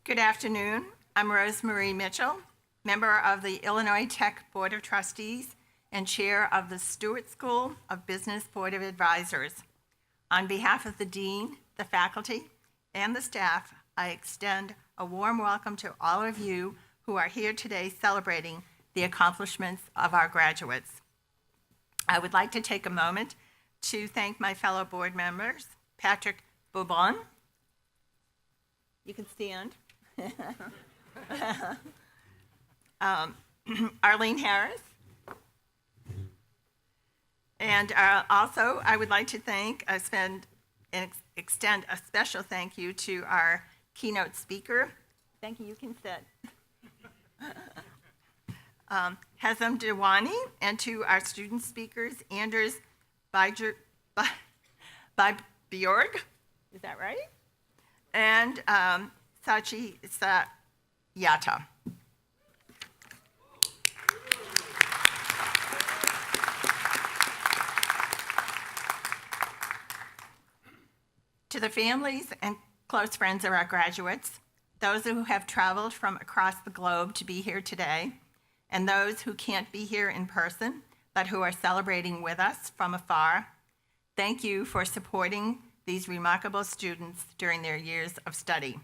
Good afternoon. I'm Rosemarie Mitchell, member of the Illinois Tech Board of Trustees and chair of the Stuart School of Business Board of Advisors. On behalf of the dean, the faculty, and the staff, I extend a warm welcome to all of you who are here today celebrating the accomplishments of our graduates. I would like to take a moment to thank my fellow board members, Patrick Boubon. You can stand. Arlene Harris. And also, I would like to extend a special thank you to our keynote speaker. Thank you, you can sit. Hazem Diwani, and to our student speakers, Anders Bjorg, is that right? And Sachi Sayata. To the families and close friends of our graduates, those who have traveled from across the globe to be here today, and those who can't be here in person, but who are celebrating with us from afar, thank you for supporting these remarkable students during their years of study.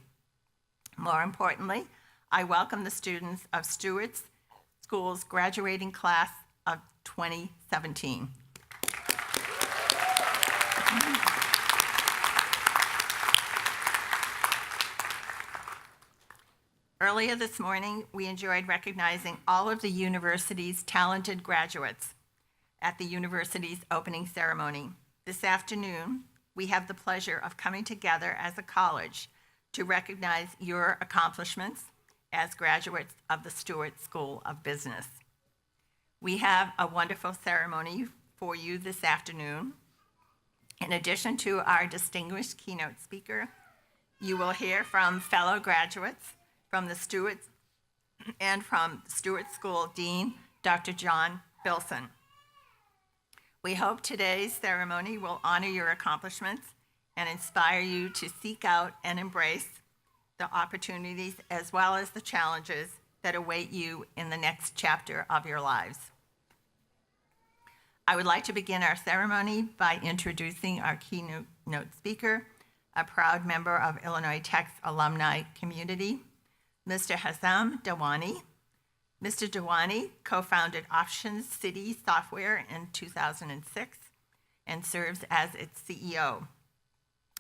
More importantly, I welcome the students of Stuart School's graduating class of 2017. Earlier this morning, we enjoyed recognizing all of the university's talented graduates at the university's opening ceremony. This afternoon, we have the pleasure of coming together as a college to recognize your accomplishments as graduates of the Stuart School of Business. We have a wonderful ceremony for you this afternoon. In addition to our distinguished keynote speaker, you will hear from fellow graduates from the Stuart and from Stuart School Dean, Dr. John Bilson. We hope today's ceremony will honor your accomplishments and inspire you to seek out and embrace the opportunities as well as the challenges that await you in the next chapter of your lives. I would like to begin our ceremony by introducing our keynote speaker, a proud member of Illinois Tech's alumni community, Mr. Hazem Diwani. Mr. Diwani co-founded Option City Software in 2006 and serves as its CEO.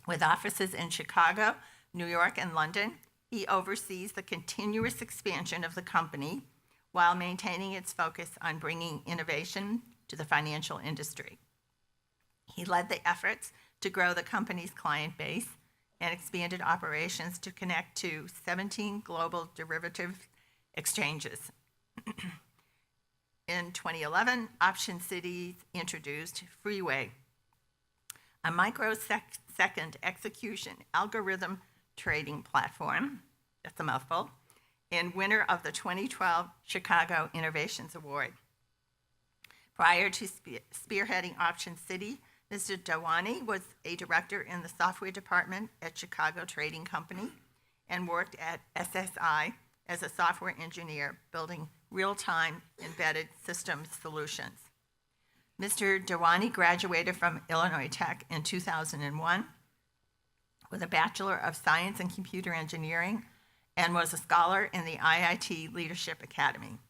With offices in Chicago, New York, and London, he oversees the continuous expansion of the company while maintaining its focus on bringing innovation to the financial industry. He led the efforts to grow the company's client base and expanded operations to connect to 17 global derivative exchanges. In 2011, Option Cities introduced Freeway, a microsecond execution algorithm trading platform, that's a mouthful, and winner of the 2012 Chicago Innovations Award. Prior to spearheading Option City, Mr. Diwani was a director in the software department at Chicago Trading Company and worked at SSI as a software engineer building real-time embedded systems solutions. Mr. Diwani graduated from Illinois Tech in 2001 with a Bachelor of Science in Computer Engineering and was a scholar in the IIT Leadership Academy.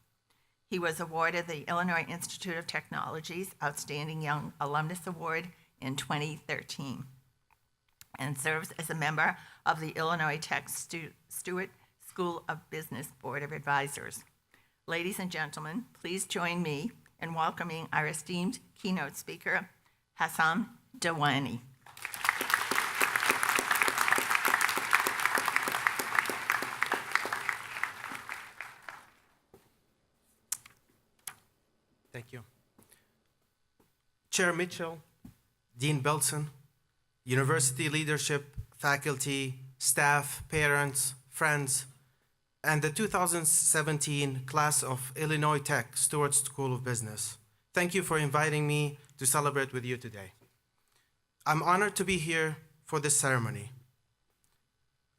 He was awarded the Illinois Institute of Technology's Outstanding Young Alumnus Award in 2013 and serves as a member of the Illinois Tech Stuart School of Business Board of Advisors. Ladies and gentlemen, please join me in welcoming our esteemed keynote speaker, Hazem Diwani. Thank you. Chair Mitchell, Dean Bilson, university leadership, faculty, staff, parents, friends, and the 2017 class of Illinois Tech Stuart School of Business. Thank you for inviting me to celebrate with you today. I'm honored to be here for this ceremony.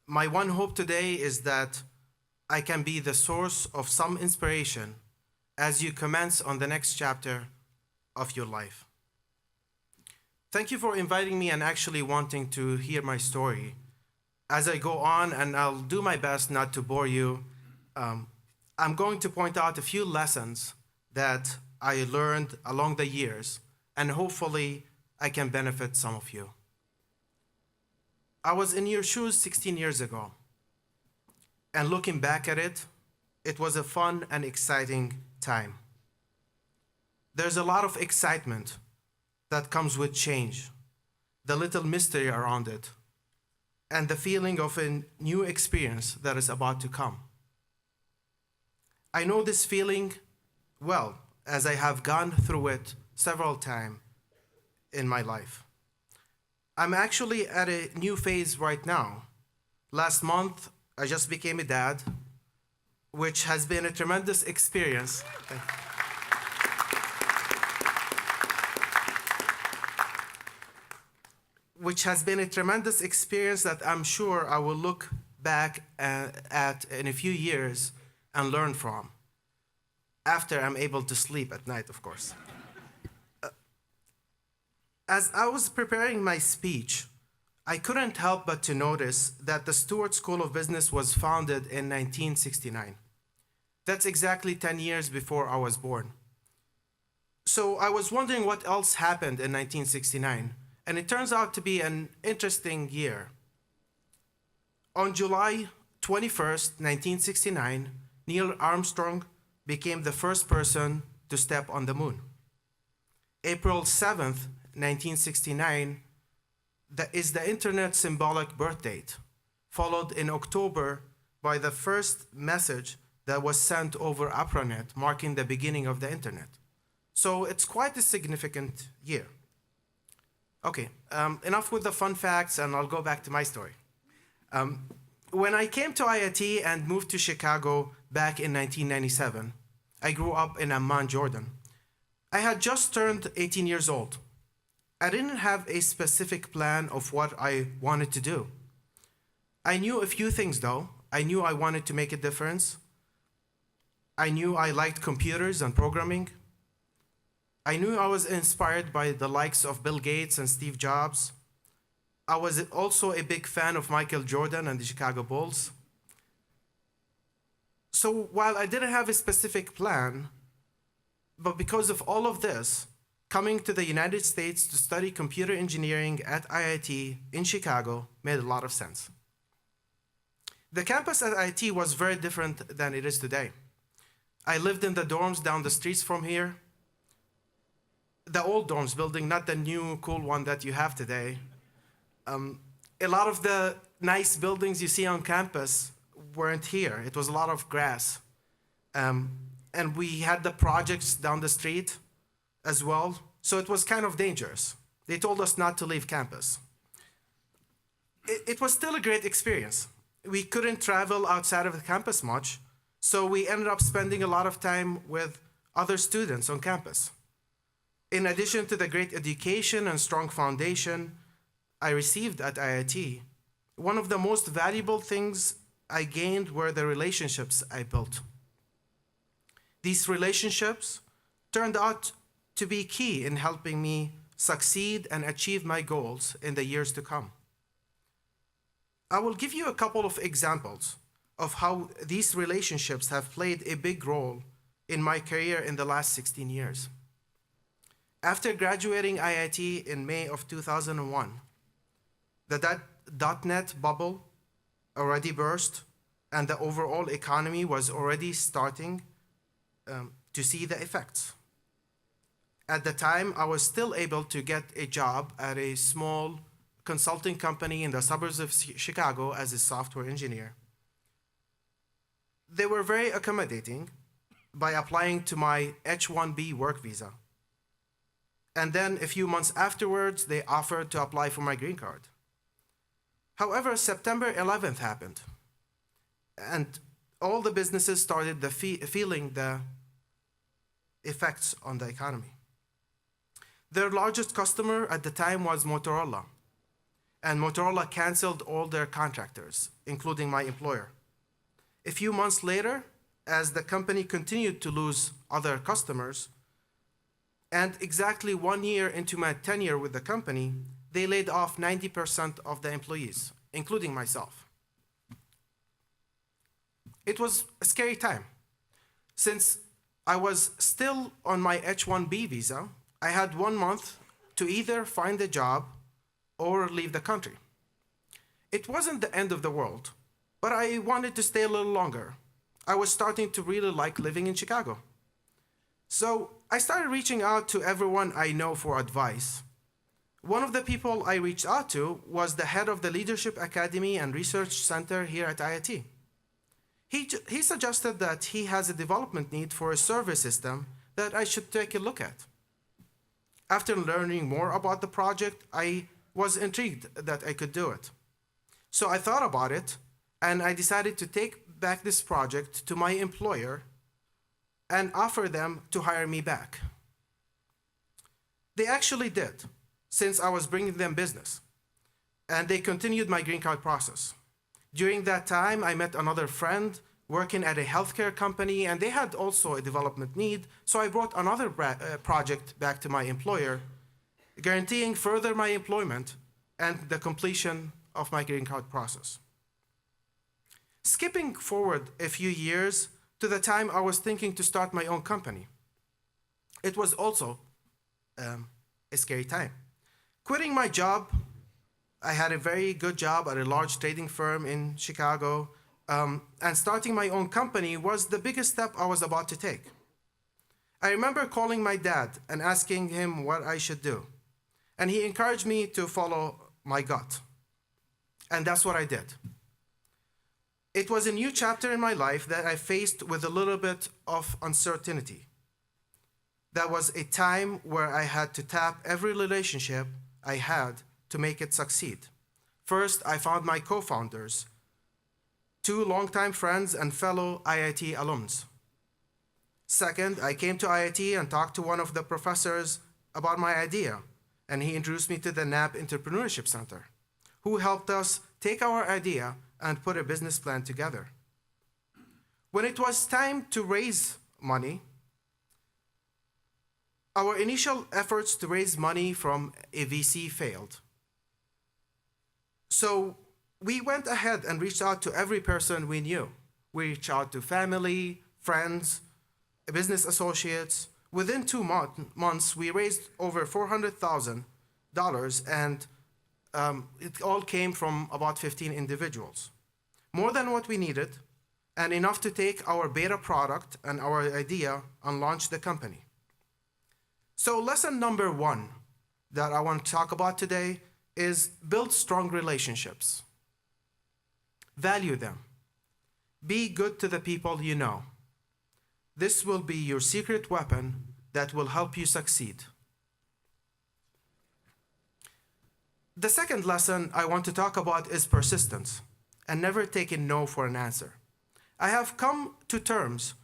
My one hope today is that I can be the source of some inspiration as you commence on the next chapter of your life. Thank you for inviting me and actually wanting to hear my story. As I go on, and I'll do my best not to bore you, I'm going to point out a few lessons that I learned along the years, and hopefully I can benefit some of you. I was in your shoes 16 years ago, and looking back at it, it was a fun and exciting time. There's a lot of excitement that comes with change, the little mystery around it, and the feeling of a new experience that is about to come. I know this feeling well, as I have gone through it several times in my life. I'm actually at a new phase right now. Last month, I just became a dad, which has been a tremendous experience. Which has been a tremendous experience that I'm sure I will look back at in a few years and learn from, after I'm able to sleep at night, of course. As I was preparing my speech, I couldn't help but to notice that the Stuart School of Business was founded in 1969. That's exactly 10 years before I was born. So I was wondering what else happened in 1969, and it turns out to be an interesting year. On July 21st, 1969, Neil Armstrong became the first person to step on the moon. April 7th, 1969, is the Internet's symbolic birth date, followed in October by the first message that was sent over APRANET, marking the beginning of the Internet. So it's quite a significant year. Okay, enough with the fun facts, and I'll go back to my story. When I came to IIT and moved to Chicago back in 1997, I grew up in Amman, Jordan. I had just turned 18 years old. I didn't have a specific plan of what I wanted to do. I knew a few things though. I knew I wanted to make a difference. I knew I liked computers and programming. I knew I was inspired by the likes of Bill Gates and Steve Jobs. I was also a big fan of Michael Jordan and the Chicago Bulls. So while I didn't have a specific plan, but because of all of this, coming to the United States to study computer engineering at IIT in Chicago made a lot of sense. The campus at IIT was very different than it is today. I lived in the dorms down the streets from here. The old dorms building, not the new cool one that you have today. A lot of the nice buildings you see on campus weren't here. It was a lot of grass. And we had the projects down the street as well, so it was kind of dangerous. They told us not to leave campus. It was still a great experience. We couldn't travel outside of the campus much, so we ended up spending a lot of time with other students on campus. In addition to the great education and strong foundation I received at IIT, one of the most valuable things I gained were the relationships I built. These relationships turned out to be key in helping me succeed and achieve my goals in the years to come. I will give you a couple of examples of how these relationships have played a big role in my career in the last 16 years. After graduating IIT in May of 2001, the .NET bubble already burst, and the overall economy was already starting to see the effects. At the time, I was still able to get a job at a small consulting company in the suburbs of Chicago as a software engineer. They were very accommodating by applying to my H-1B work visa. And then a few months afterwards, they offered to apply for my green card. However, September 11th happened, and all the businesses started feeling the effects on the economy. Their largest customer at the time was Motorola, and Motorola canceled all their contractors, including my employer. A few months later, as the company continued to lose other customers, and exactly 1 year into my tenure with the company, they laid off 90% of the employees, including myself. It was a scary time. Since I was still on my H-1B visa, I had 1 month to either find a job or leave the country. It wasn't the end of the world, but I wanted to stay a little longer. I was starting to really like living in Chicago. So I started reaching out to everyone I know for advice. One of the people I reached out to was the head of the Leadership Academy and Research Center here at IIT. He suggested that he has a development need for a survey system that I should take a look at. After learning more about the project, I was intrigued that I could do it. So I thought about it, and I decided to take back this project to my employer and offer them to hire me back. They actually did, since I was bringing them business, and they continued my green card process. During that time, I met another friend working at a healthcare company, and they had also a development need, so I brought another project back to my employer, guaranteeing further my employment and the completion of my green card process. Skipping forward a few years to the time I was thinking to start my own company, it was also a scary time. Quitting my job, I had a very good job at a large trading firm in Chicago, and starting my own company was the biggest step I was about to take. I remember calling my dad and asking him what I should do, and he encouraged me to follow my gut, and that's what I did. It was a new chapter in my life that I faced with a little bit of uncertainty. That was a time where I had to tap every relationship I had to make it succeed. First, I found my co-founders, 2 longtime friends and fellow IIT alums. Second, I came to IIT and talked to one of the professors about my idea, and he introduced me to the NAB Entrepreneurship Center, who helped us take our idea and put a business plan together. When it was time to raise money, our initial efforts to raise money from a VC failed. So we went ahead and reached out to every person we knew. We reached out to family, friends, business associates. Within 2 months, we raised over $400,000, and it all came from about 15 individuals. More than what we needed, and enough to take our beta product and our idea and launch the company. So lesson number 1 that I want to talk about today is build strong relationships. Value them. Be good to the people you know. This will be your secret weapon that will help you succeed. The second lesson I want to talk about is persistence and never taking no for an answer. I have come to terms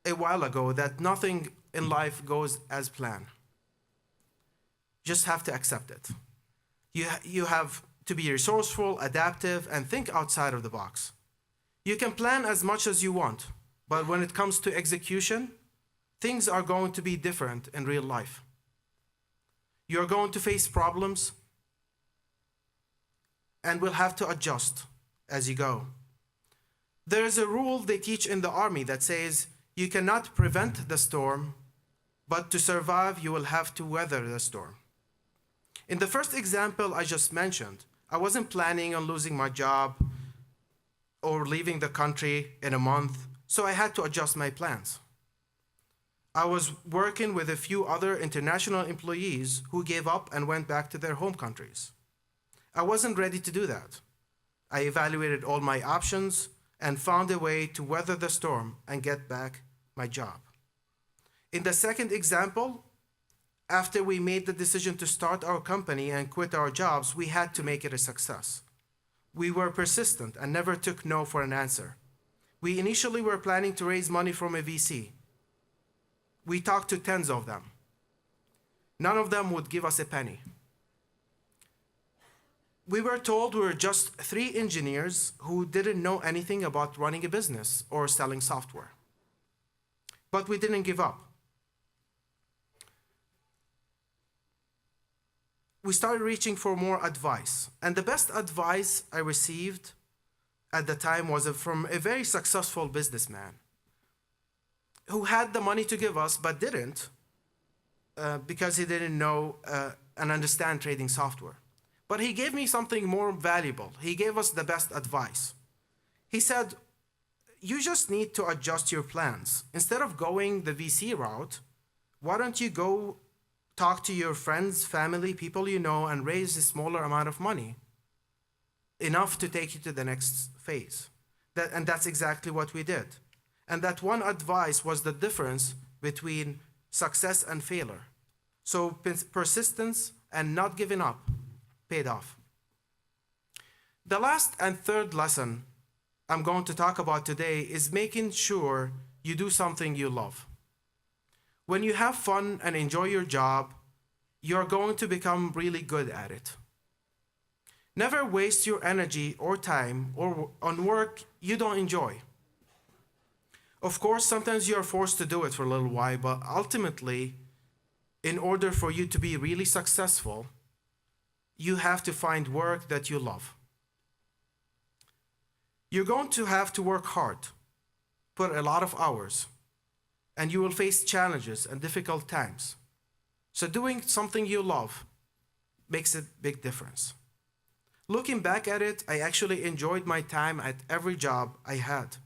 a while ago that nothing in life goes as planned. Just have to accept it. You have to be resourceful, adaptive, and think outside of the box. You can plan as much as you want, but when it comes to execution, things are going to be different in real life. You're going to face problems and will have to adjust as you go. There is a rule they teach in the army that says you cannot prevent the storm, but to survive, you will have to weather the storm. In the first example I just mentioned, I wasn't planning on losing my job or leaving the country in a month, so I had to adjust my plans. I was working with a few other international employees who gave up and went back to their home countries. I wasn't ready to do that. I evaluated all my options and found a way to weather the storm and get back my job. In the second example, after we made the decision to start our company and quit our jobs, we had to make it a success. We were persistent and never took no for an answer. We initially were planning to raise money from a VC. We talked to tens of them. None of them would give us a penny. We were told we were just 3 engineers who didn't know anything about running a business or selling software. But we didn't give up. We started reaching for more advice. And the best advice I received at the time was from a very successful businessman who had the money to give us but didn't because he didn't know and understand trading software. But he gave me something more valuable. He gave us the best advice. He said, you just need to adjust your plans. Instead of going the VC route, why don't you go talk to your friends, family, people you know, and raise a smaller amount of money, enough to take you to the next phase. And that's exactly what we did. And that one advice was the difference between success and failure. So persistence and not giving up paid off. The last and third lesson I'm going to talk about today is making sure you do something you love. When you have fun and enjoy your job, you're going to become really good at it. Never waste your energy or time on work you don't enjoy. Of course, sometimes you're forced to do it for a little while, but ultimately, in order for you to be really successful, you have to find work that you love. You're going to have to work hard, put a lot of hours, and you will face challenges and difficult times. So doing something you love makes a big difference. Looking back at it, I actually enjoyed my time at every job I had,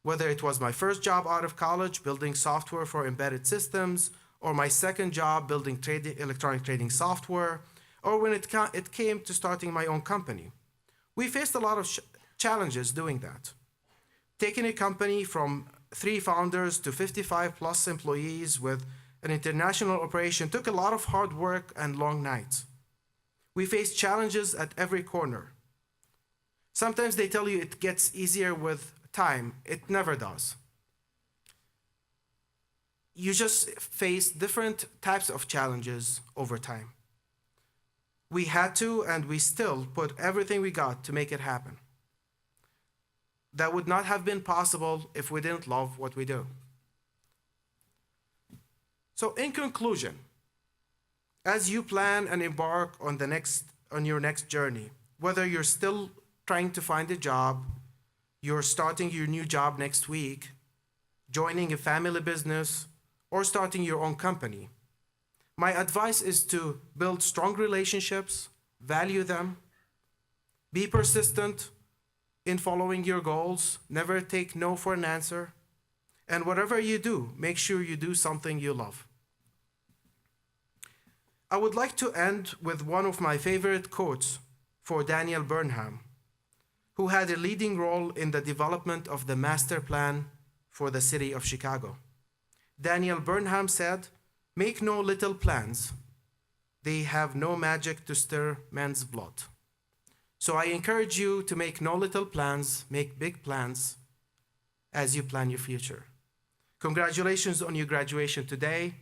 whether it was my first job out of college building software for embedded systems, or my second job building electronic trading software, or when it came to starting my own company. We faced a lot of challenges doing that. Taking a company from 3 founders to 55 plus employees with an international operation took a lot of hard work and long nights. We faced challenges at every corner. Sometimes they tell you it gets easier with time. It never does. You just face different types of challenges over time. We had to, and we still put everything we got to make it happen. That would not have been possible if we didn't love what we do. So in conclusion, as you plan and embark on your next journey, whether you're still trying to find a job, you're starting your new job next week, joining a family business, or starting your own company, my advice is to build strong relationships, value them, be persistent in following your goals, never take no for an answer, and whatever you do, make sure you do something you love. I would like to end with one of my favorite quotes for Daniel Burnham, who had a leading role in the development of the master plan for the city of Chicago. Daniel Burnham said, "Make no little plans. They have no magic to stir men's blood." So I encourage you to make no little plans, make big plans as you plan your future. Congratulations on your graduation today,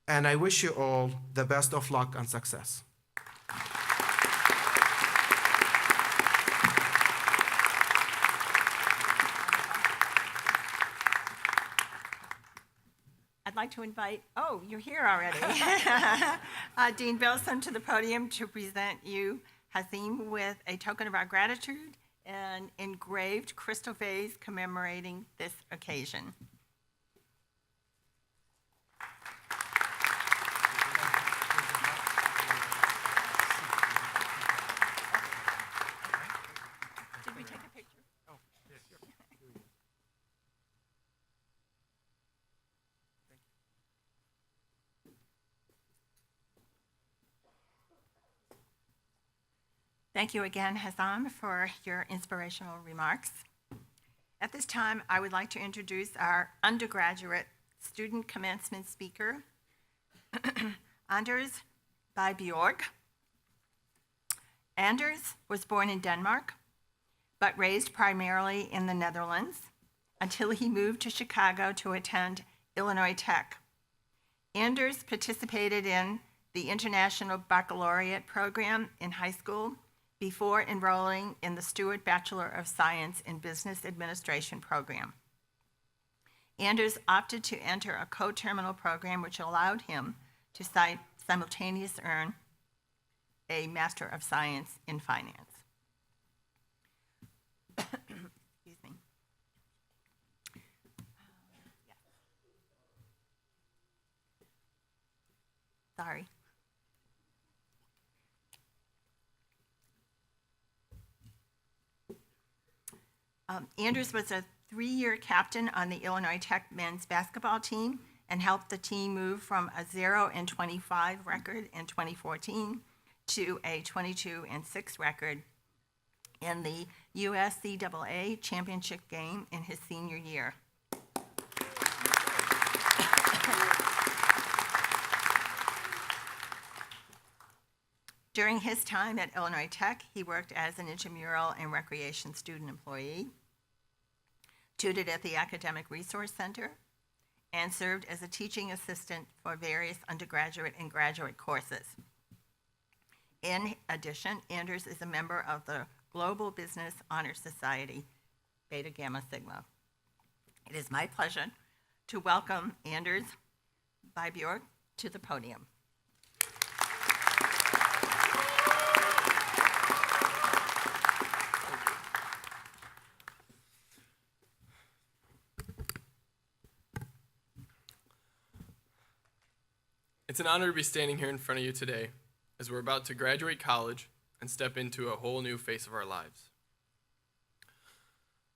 and I wish you all the best of luck and success. I'd like to invite, oh, you're here already, Dean Belson to the podium to present you Hazim with a token of our gratitude and engraved crystal vase commemorating this occasion. Did we take a picture? Oh, yes, sure. Thank you again, Hazam, for your inspirational remarks. At this time, I would like to introduce our undergraduate student commencement speaker, Anders Bybjorg. Anders was born in Denmark, but raised primarily in the Netherlands until he moved to Chicago to attend Illinois Tech. Anders participated in the International Baccalaureate program in high school before enrolling in the Stuart Bachelor of Science in Business Administration program. Anders opted to enter a co-terminal program which allowed him to simultaneously earn a Master of Science in Finance. Excuse me. Sorry. Anders was a 3-year captain on the Illinois Tech men's basketball team and helped the team move from a 0-25 record in 2014 to a 22-6 record in the USCAA championship game in his senior year. During his time at Illinois Tech, he worked as an intramural and recreation student employee, tutored at the Academic Resource Center, and served as a teaching assistant for various undergraduate and graduate courses. In addition, Anders is a member of the Global Business Honor Society, Beta Gamma Sigma. It is my pleasure to welcome Anders Vibjorg to the podium. It's an honor to be standing here in front of you today as we're about to graduate college and step into a whole new phase of our lives.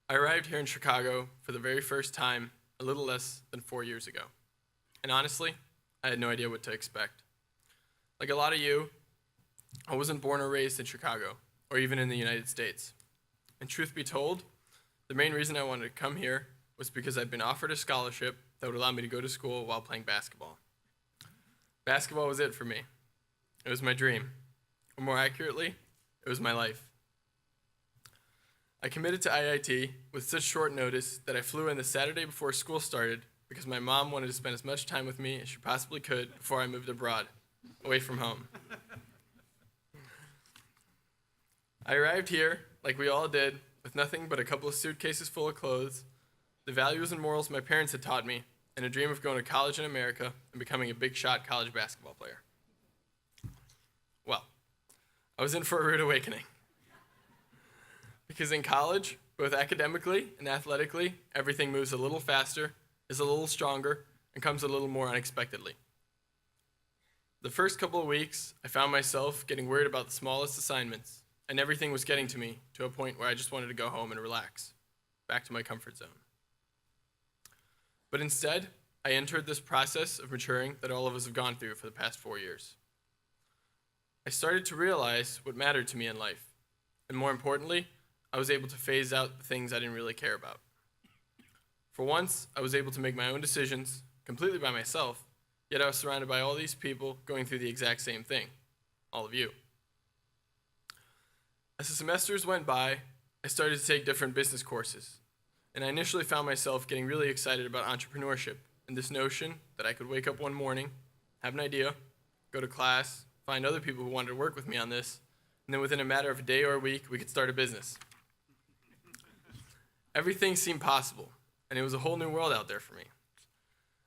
I arrived here in Chicago for the very first time a little less than 4 years ago. And honestly, I had no idea what to expect. Like a lot of you, I wasn't born or raised in Chicago or even in the United States. And truth be told, the main reason I wanted to come here was because I'd been offered a scholarship that would allow me to go to school while playing basketball. Basketball was it for me. It was my dream. Or more accurately, it was my life. I committed to IIT with such short notice that I flew in the Saturday before school started because my mom wanted to spend as much time with me as she possibly could before I moved abroad, away from home. I arrived here, like we all did, with nothing but a couple of suitcases full of clothes, the values and morals my parents had taught me, and a dream of going to college in America and becoming a big-shot college basketball player. Well, I was in for a rude awakening. Because in college, both academically and athletically, everything moves a little faster, is a little stronger, and comes a little more unexpectedly. The first couple of weeks, I found myself getting worried about the smallest assignments, and everything was getting to me to a point where I just wanted to go home and relax, back to my comfort zone. But instead, I entered this process of maturing that all of us have gone through for the past 4 years. I started to realize what mattered to me in life, and more importantly, I was able to phase out the things I didn't really care about. For once, I was able to make my own decisions, completely by myself, yet I was surrounded by all these people going through the exact same thing, all of you. As the semesters went by, I started to take different business courses, and I initially found myself getting really excited about entrepreneurship and this notion that I could wake up one morning, have an idea, go to class, find other people who wanted to work with me on this, and then within a matter of a day or a week, we could start a business. Everything seemed possible, and it was a whole new world out there for me.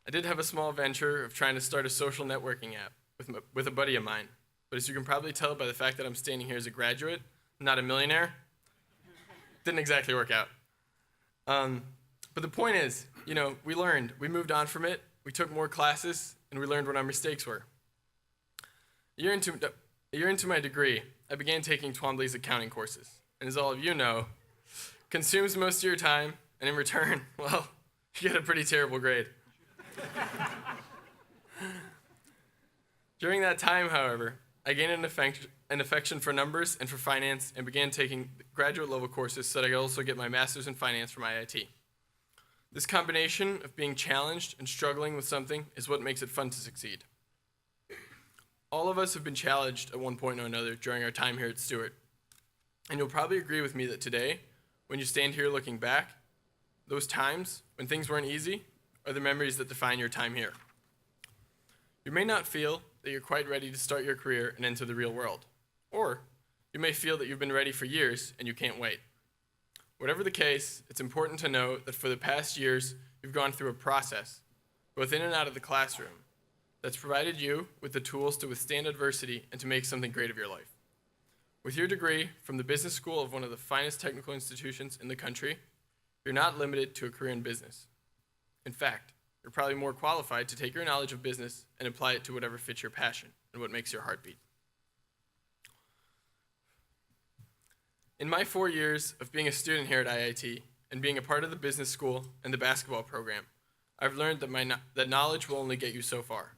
I did have a small venture of trying to start a social networking app with a buddy of mine, but as you can probably tell by the fact that I'm standing here as a graduate, not a millionaire, didn't exactly work out. But the point is, we learned, we moved on from it, we took more classes, and we learned what our mistakes were. A year into my degree, I began taking Twombly's accounting courses, and as all of you know, consumes most of your time, and in return, well, you get a pretty terrible grade. During that time, however, I gained an affection for numbers and for finance and began taking graduate level courses so that I could also get my master's in finance from IIT. This combination of being challenged and struggling with something is what makes it fun to succeed. All of us have been challenged at one point or another during our time here at Stuart. And you'll probably agree with me that today, when you stand here looking back, those times when things weren't easy are the memories that define your time here. You may not feel that you're quite ready to start your career and enter the real world. Or You may feel that you've been ready for years and you can't wait. Whatever the case, it's important to know that for the past years, you've gone through a process, both in and out of the classroom, that's provided you with the tools to withstand adversity and to make something great of your life. With your degree from the business school of one of the finest technical institutions in the country, you're not limited to a career in business. In fact, you're probably more qualified to take your knowledge of business and apply it to whatever fits your passion and what makes your heart beat. In my 4 years of being a student here at IIT and being a part of the business school and the basketball program, I've learned that knowledge will only get you so far.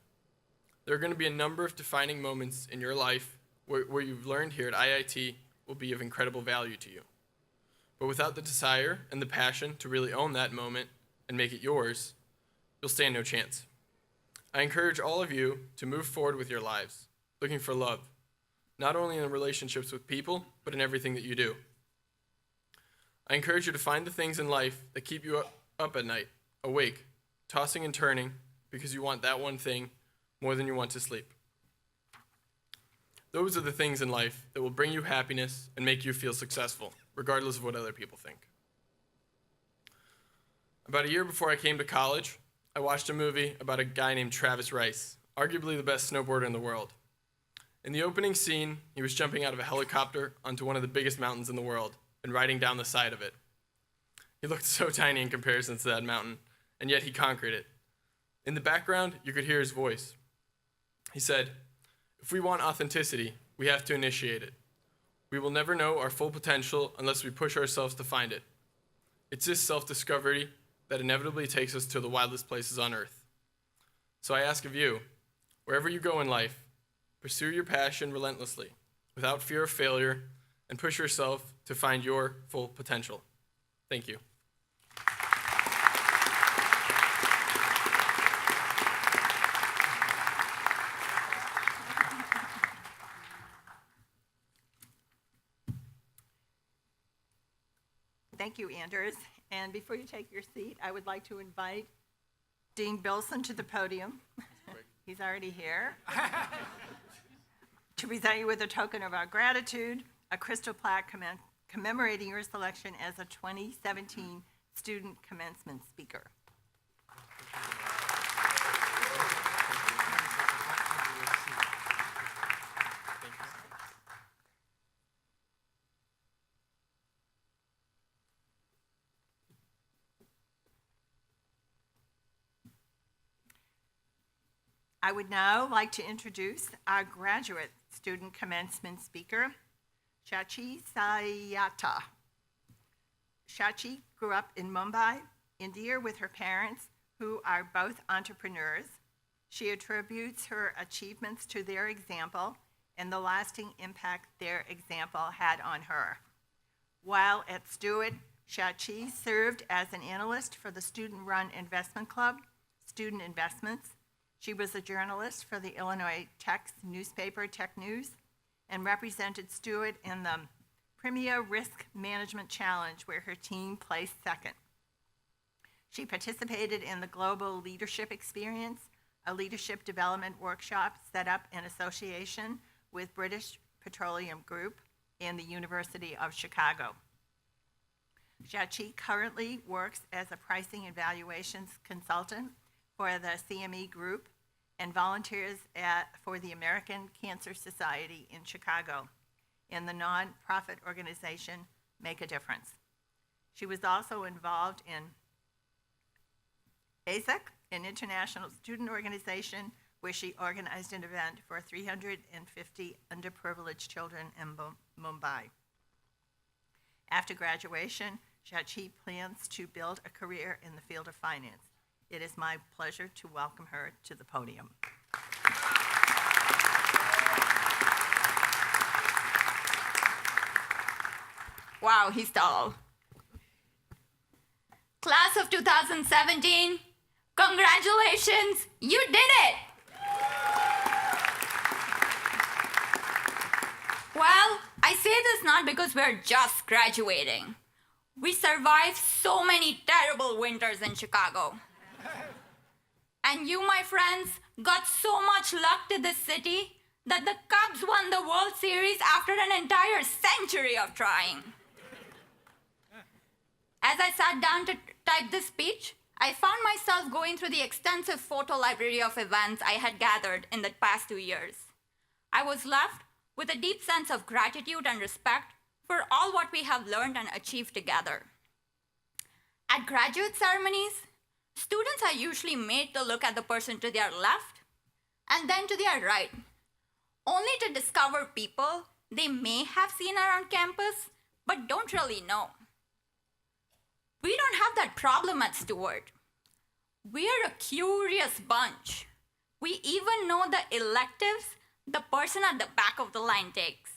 There are going to be a number of defining moments in your life where you've learned here at IIT will be of incredible value to you. But without the desire and the passion to really own that moment and make it yours, you'll stand no chance. I encourage all of you to move forward with your lives, looking for love, not only in relationships with people, but in everything that you do. I encourage you to find the things in life that keep you up at night, awake, tossing and turning, because you want that one thing more than you want to sleep. Those are the things in life that will bring you happiness and make you feel successful, regardless of what other people think. About a year before I came to college, I watched a movie about a guy named Travis Rice, arguably the best snowboarder in the world. In the opening scene, he was jumping out of a helicopter onto one of the biggest mountains in the world and riding down the side of it. He looked so tiny in comparison to that mountain, and yet he conquered it. In the background, you could hear his voice. He said, "If we want authenticity, we have to initiate it. We will never know our full potential unless we push ourselves to find it. It's this self-discovery that inevitably takes us to the wildest places on earth." So I ask of you, wherever you go in life, pursue your passion relentlessly, without fear of failure, and push yourself to find your full potential. Thank you. Thank you, Anders. And before you take your seat, I would like to invite Dean Bilson to the podium. He's already here. To present you with a token of our gratitude, a crystal plaque commemorating your selection as a 2017 Student Commencement Speaker. I would now like to introduce our graduate student commencement speaker, Shachi Sayata. Shachi grew up in Mumbai, India with her parents, who are both entrepreneurs. She attributes her achievements to their example and the lasting impact their example had on her. While at Stuart, Shachi served as an analyst for the student-run investment club, Student Investments. She was a journalist for the Illinois Tech newspaper, Tech News, and represented Stuart in the Premier Risk Management Challenge, where her team placed second. She participated in the Global Leadership Experience, a leadership development workshop set up in association with British Petroleum Group and the University of Chicago. Shachi currently works as a pricing and valuations consultant for the CME Group and volunteers for the American Cancer Society in Chicago and the nonprofit organization Make a Difference. She was also involved in ASEC, an international student organization, where she organized an event for 350 underprivileged children in Mumbai. After graduation, Shachi plans to build a career in the field of finance. It is my pleasure to welcome her to the podium. Wow, he's tall. Class of 2017, congratulations, you did it! Well, I say this not because we're just graduating. We survived so many terrible winters in Chicago. And you, my friends, got so much luck to this city that the Cubs won the World Series after an entire century of trying. As I sat down to type this speech, I found myself going through the extensive photo library of events I had gathered in the past 2 years. I was left with a deep sense of gratitude and respect for all what we have learned and achieved together. At graduate ceremonies, students are usually made to look at the person to their left and then to their right, only to discover people they may have seen around campus but don't really know. We don't have that problem at Stuart. We're a curious bunch. We even know the electives the person at the back of the line takes.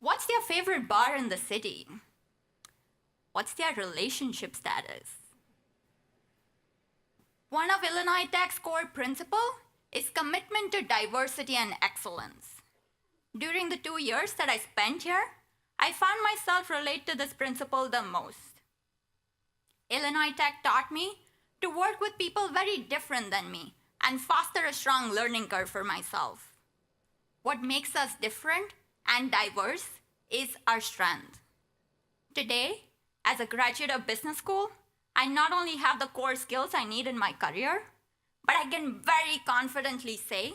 What's their favorite bar in the city? What's their relationship status? One of Illinois Tech's core principles is commitment to diversity and excellence. During the 2 years that I spent here, I found myself relate to this principle the most. Illinois Tech taught me to work with people very different than me and foster a strong learning curve for myself. What makes us different and diverse is our strength. Today, as a graduate of business school, I not only have the core skills I need in my career, but I can very confidently say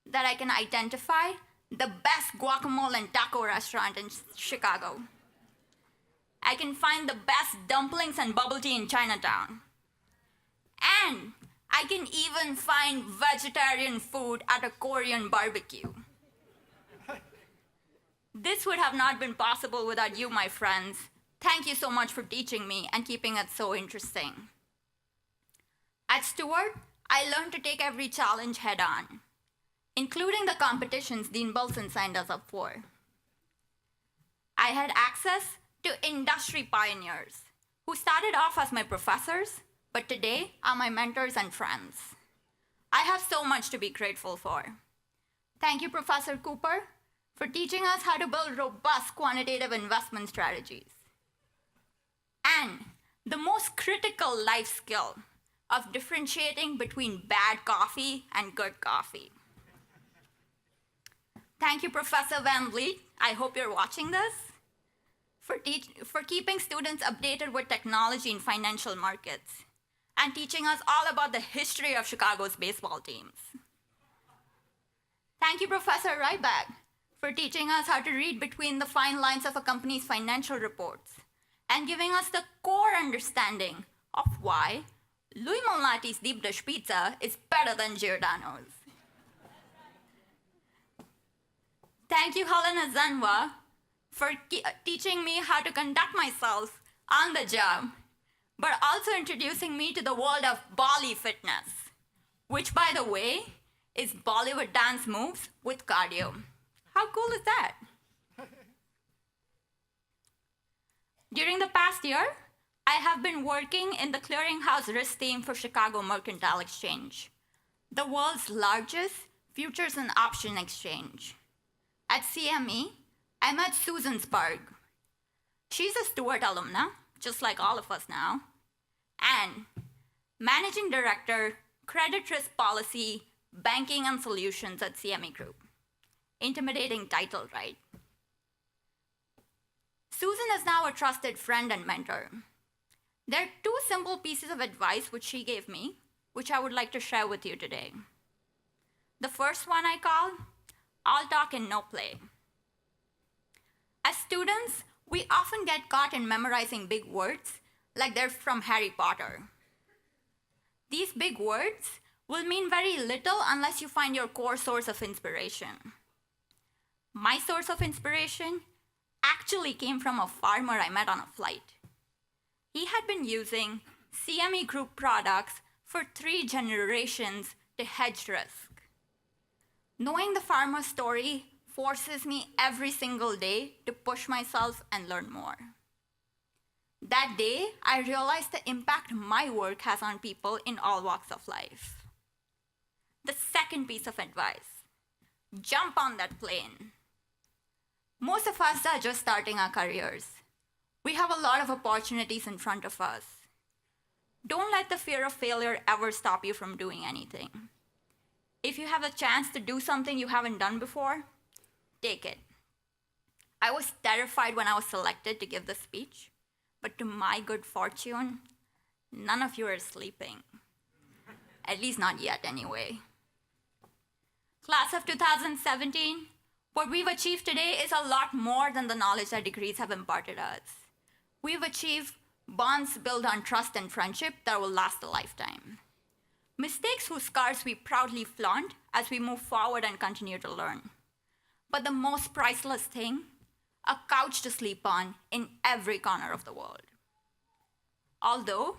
that I can identify the best guacamole and taco restaurant in Chicago. I can find the best dumplings and bubble tea in Chinatown. And I can even find vegetarian food at a Korean barbecue. This would have not been possible without you, my friends. Thank you so much for teaching me and keeping it so interesting. At Stuart, I learned to take every challenge head on, including the competitions Dean Belson signed us up for. I had access to industry pioneers who started off as my professors, but today are my mentors and friends. I have so much to be grateful for. Thank you, Professor Cooper, for teaching us how to build robust quantitative investment strategies. And the most critical life skill of differentiating between bad coffee and good coffee. Thank you, Professor Van Vliet. I hope you're watching this. For keeping students updated with technology in financial markets and teaching us all about the history of Chicago's baseball teams. Thank you, Professor Ryback, for teaching us how to read between the fine lines of a company's financial reports and giving us the core understanding of why Louis Malnati's deep dish pizza is better than Giordano's. Thank you, Helena Zenwa, for teaching me how to conduct myself on the job, but also introducing me to the world of Bolly fitness, which, by the way, is Bollywood dance moves with cardio. How cool is that? During the past year, I have been working in the clearinghouse risk team for Chicago Mercantile Exchange, the world's largest futures and option exchange. At CME, I met Susan Sparg. She's a Stuart alumna, just like all of us now, and Managing Director, Credit Risk Policy, Banking and Solutions at CME Group. Intimidating title, right? Susan is now a trusted friend and mentor. There are 2 simple pieces of advice which she gave me, which I would like to share with you today. The first one I call, all talk and no play. As students, we often get caught in memorizing big words like they're from Harry Potter. These big words will mean very little unless you find your core source of inspiration. My source of inspiration actually came from a farmer I met on a flight. He had been using CME Group products for 3 generations to hedge risk. Knowing the farmer's story forces me every single day to push myself and learn more. That day, I realized the impact my work has on people in all walks of life. The second piece of advice, jump on that plane. Most of us are just starting our careers. We have a lot of opportunities in front of us. Don't let the fear of failure ever stop you from doing anything. If you have a chance to do something you haven't done before, take it. I was terrified when I was selected to give the speech, but to my good fortune, none of you are sleeping. At least not yet, anyway. Class of 2017, what we've achieved today is a lot more than the knowledge that degrees have imparted us. We've achieved bonds built on trust and friendship that will last a lifetime. Mistakes whose scars we proudly flaunt as we move forward and continue to learn. But the most priceless thing, a couch to sleep on in every corner of the world. Although,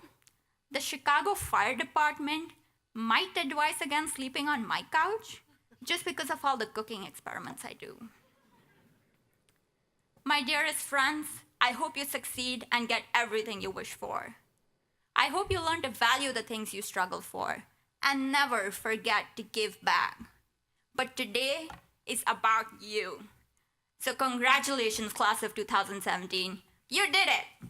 the Chicago Fire Department might advise against sleeping on my couch just because of all the cooking experiments I do. My dearest friends, I hope you succeed and get everything you wish for. I hope you learn to value the things you struggle for and never forget to give back. But today is about you. So congratulations, class of 2017. You did it!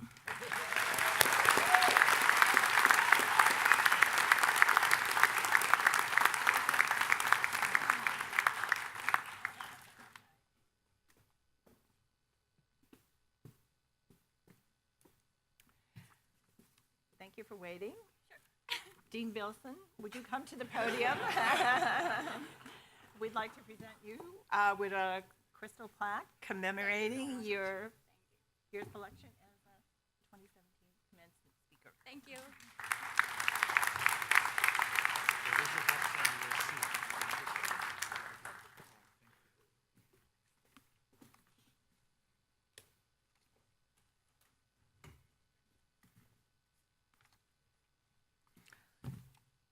Thank you for waiting. Dean Bilson, would you come to the podium? We'd like to present you with a crystal plaque commemorating your selection as a 2017 Commencement speaker. Thank you.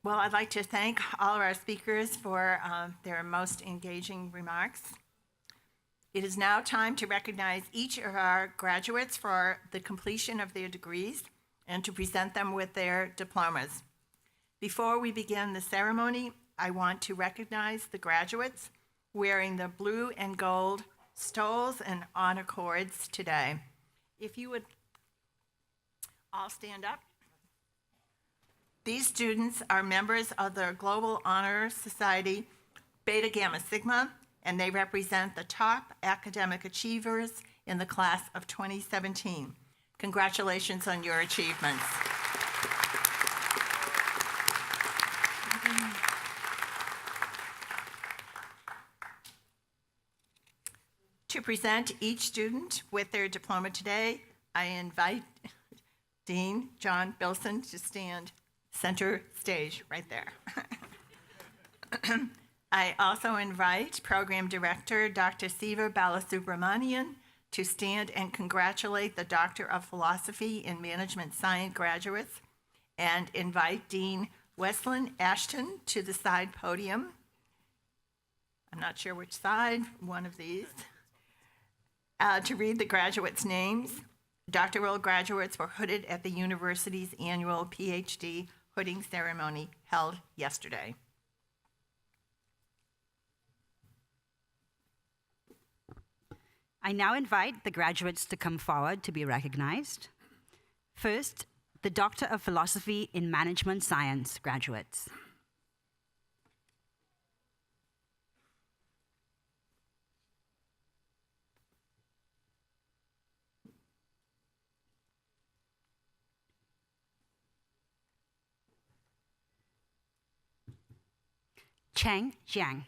Well, I'd like to thank all of our speakers for their most engaging remarks. It is now time to recognize each of our graduates for the completion of their degrees and to present them with their diplomas. Before we begin the ceremony, I want to recognize the graduates wearing the blue and gold stoles and honor cords today. If you would all stand up. These students are members of the Global Honor Society Beta Gamma Sigma, and they represent the top academic achievers in the class of 2017. Congratulations on your achievements. To present each student with their diploma today, I invite Dean John Bilson to stand center stage right there. I also invite Program Director Dr. Siva Balasubramanian to stand and congratulate the Doctor of Philosophy in Management Science graduates, and invite Dean Wesleyan Ashton to the side podium. I'm not sure which side, one of these, to read the graduates' names. Doctoral graduates were hooded at the university's annual PhD hooding ceremony held yesterday. I now invite the graduates to come forward to be recognized. First, the Doctor of Philosophy in Management Science graduates. Cheng Jiang.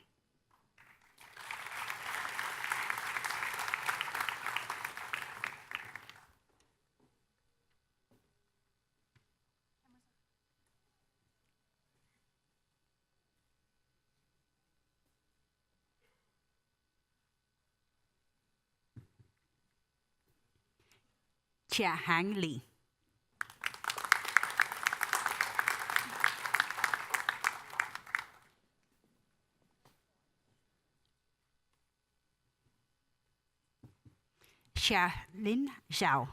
Chia Hang Li. Xia Lin Zhao.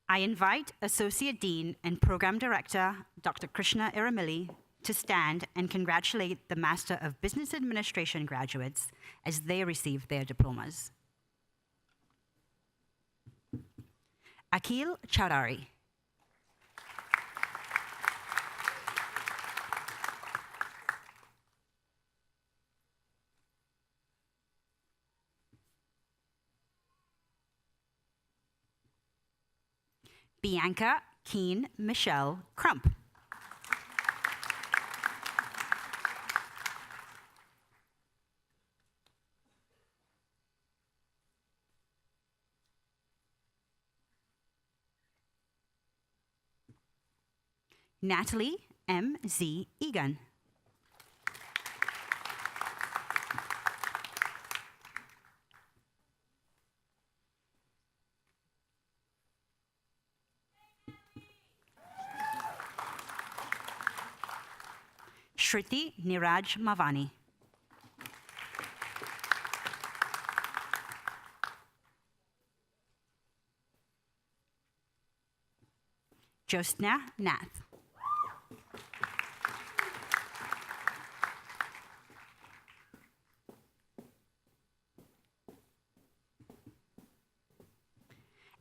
I invite Associate Dean and Program Director, Dr. Krishna Iramili, to stand and congratulate the Master of Business Administration graduates as they receive their diplomas. Akil Chaudhary. Bianca Keen Michelle Crump. Natalie M.Z. Egan. Shruti Niraj Mavani. Jostna Nath.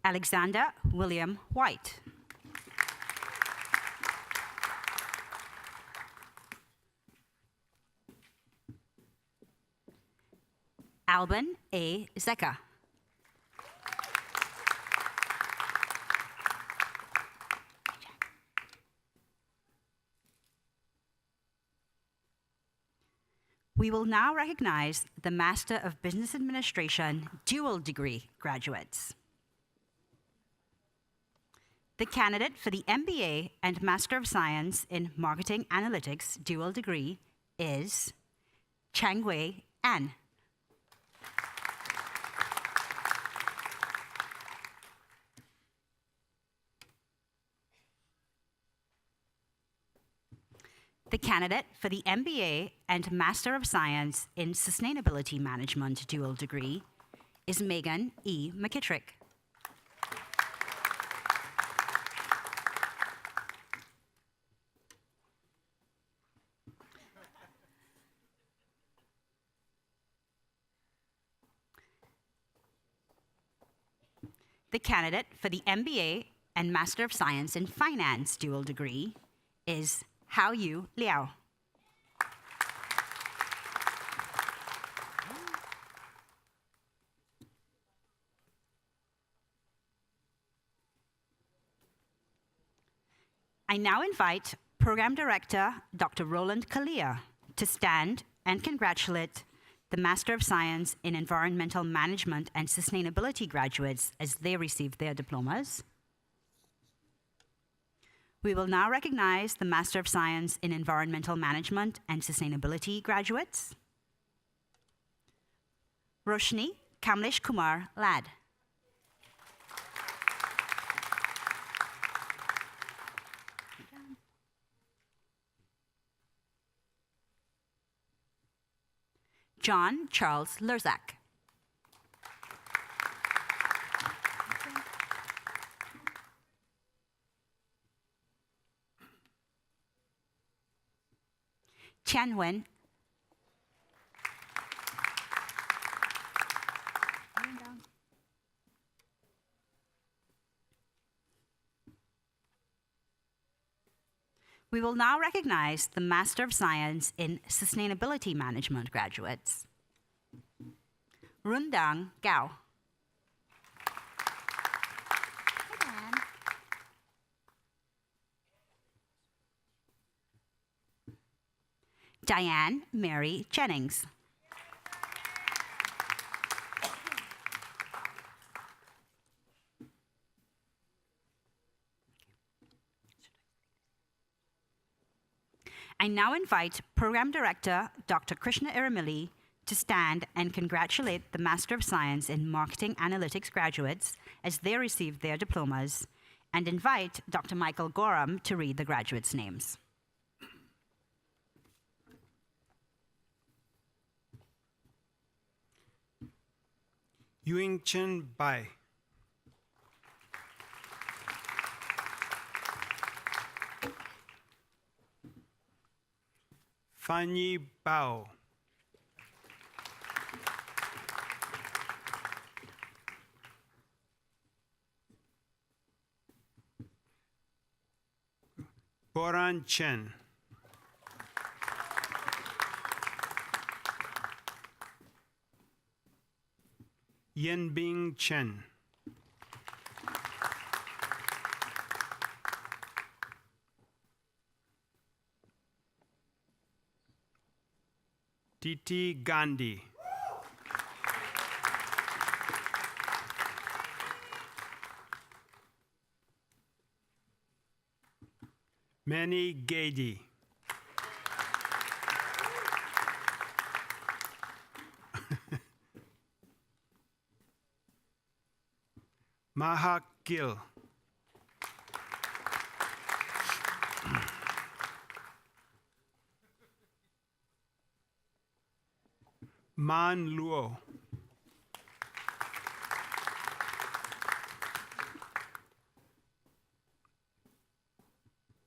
Alexander William White. Alban A. Zeka. We will now recognize the Master of Business Administration dual degree graduates. The candidate for the MBA and Master of Science in Marketing Analytics dual degree is Changwei An. The candidate for the MBA and Master of Science in Sustainability Management dual degree is Megan E. McKittrick. The candidate for the MBA and Master of Science in Finance dual degree is Hao Yu Liao. I now invite Program Director Dr. Roland Kalia to stand and congratulate the Master of Science in Environmental Management and Sustainability graduates as they receive their diplomas. We will now recognize the Master of Science in Environmental Management and Sustainability graduates. Roshni Kamlesh Kumar Lad. John Charles Lurzak. Tianwen. We will now recognize the Master of Science in Sustainability Management graduates. Rundang Gao. Diane Mary Jennings. I now invite Program Director Dr. Krishna Iramili to stand and congratulate the Master of Science in Marketing Analytics graduates as they receive their diplomas, and invite Dr. Michael Gorham to read the graduates' names. Yuing Chen Bai. Fanyi Bao. Boran Chen. Yenbing Chen. Titi Gandhi. Manny Gady. Mahak Gill. Man Luo.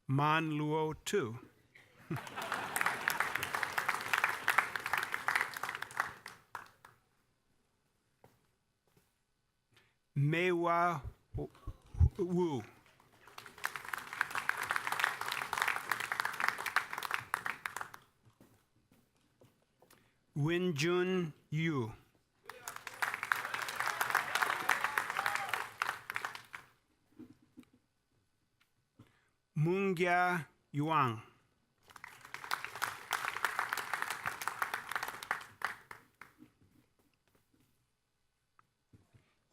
Man Luo 2. Meiwa Wu. Winjun Yu. Mungya Yuang.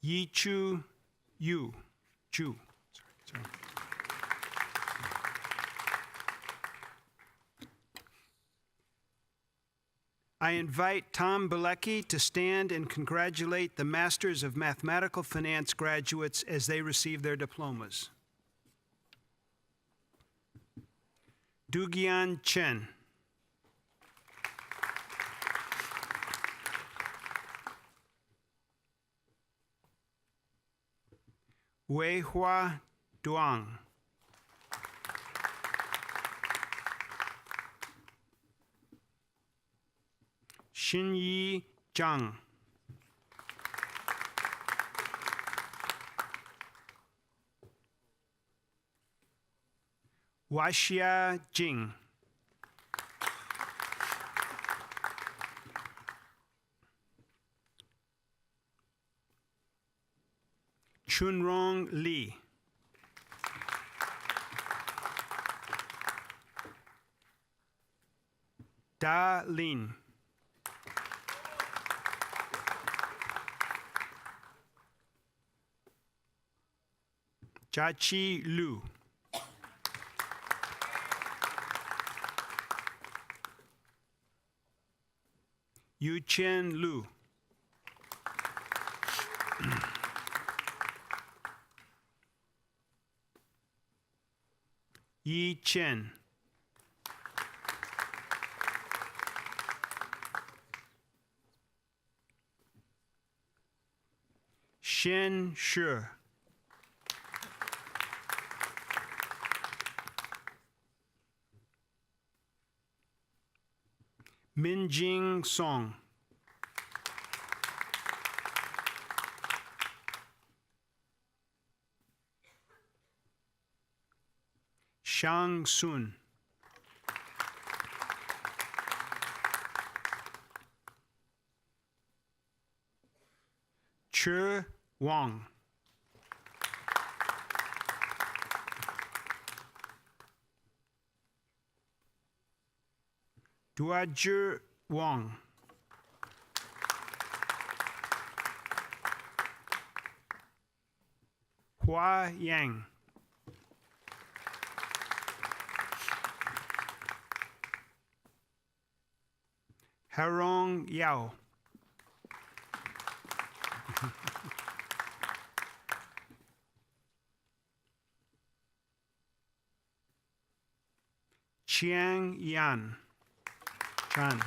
Yichu Yu. Chu. Sorry. I invite Tom Bilecki to stand and congratulate the Masters of Mathematical Finance graduates as they receive their diplomas. Dugian Chen. Weihua Duang. Xinyi Zhang. Waxia Jing. Chunrong Li. Da Lin. Chachi Lu. Yuchen Lu. Yi Chen. Shen Shi. Minjing Song. Shang Sun. Che Wang. Duazhi Wang. Hua Yang. Harong Yao. Chiang Yan. Chan.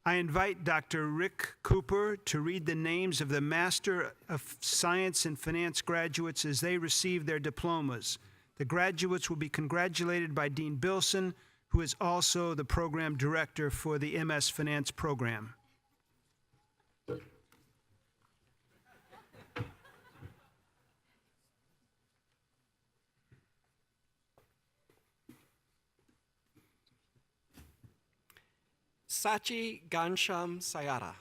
I invite Dr. Rick Cooper to read the names of the Master of Science in Finance graduates as they receive their diplomas. The graduates will be congratulated by Dean Bilson, who is also the program director for the MS Finance program. Sachi Gansham Sayara.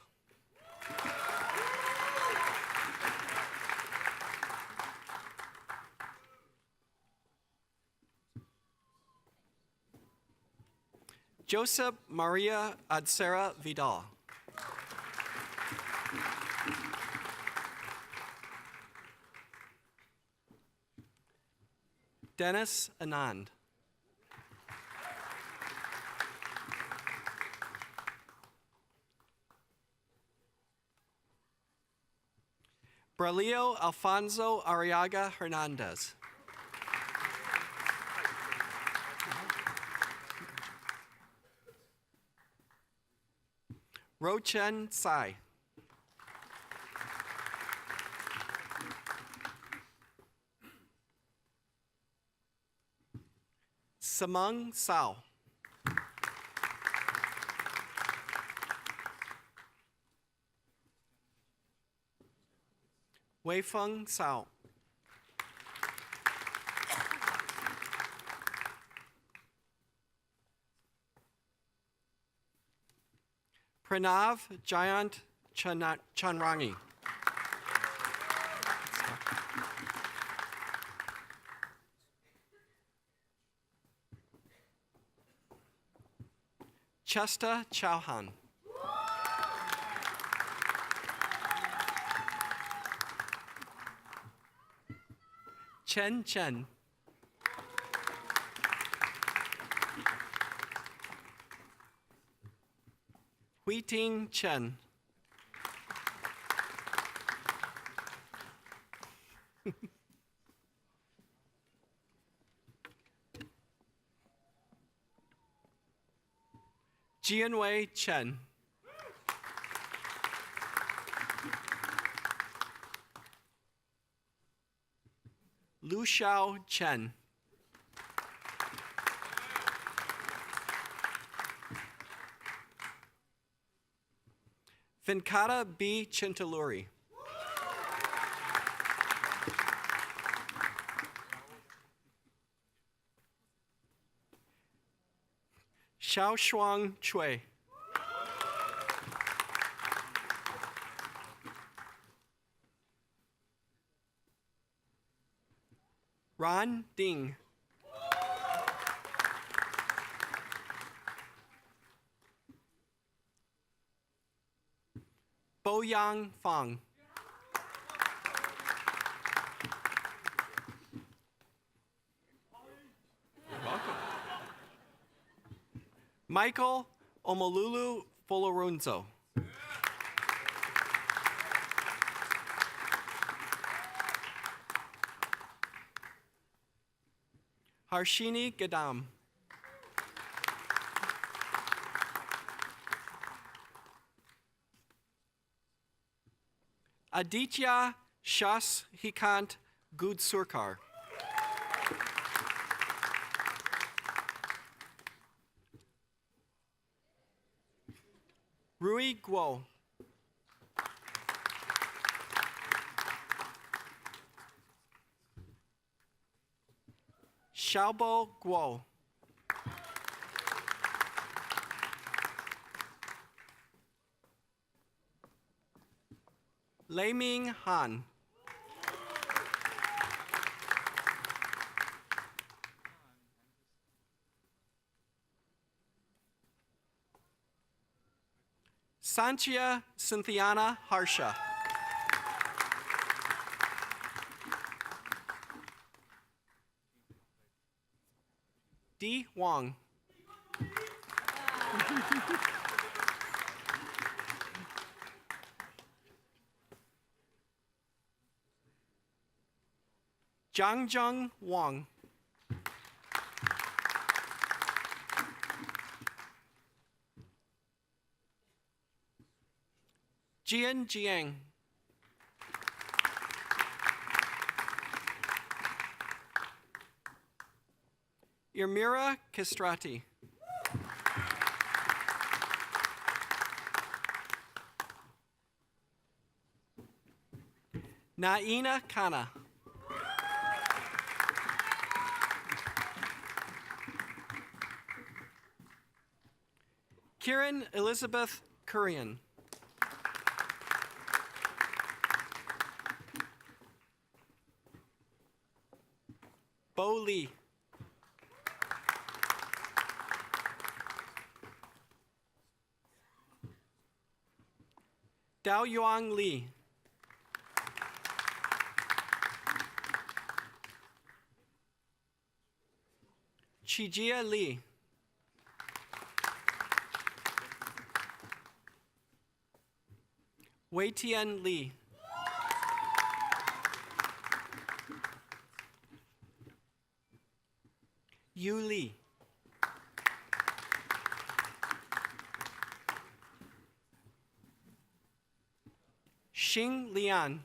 Joseph Maria Adsera Vidal. Dennis Anand. Braulio Alfonso Arriaga Hernandez. Rochen Tsai. Samung Sao. Weifeng Sao. Pranav Jayant Chanrangi. Chesta Chauhan. Chen Chen. Huiting Chen. Jianwei Chen. Lu Xiao Chen. Venkata B. Chintaluri. Xiao Shuang Chui. Ran Ding. Boyang Fang. Michael Omolulu Folorunzo. Harshini Gadam. Aditya Shas Hikant Gudsurkar. Rui Guo. Xiaobo Guo. Leiming Han. Sanchia Cynthiana Harsha. Di Wang. Zhangzheng Wang. Jian Jiang. Irmira Castrati. Naina Kana. Kieran Elizabeth Kurian. Bo Lee. Dao Yuan Lee. Chijia Lee. Wei Tian Lee. Yu Lee. Xing Lian.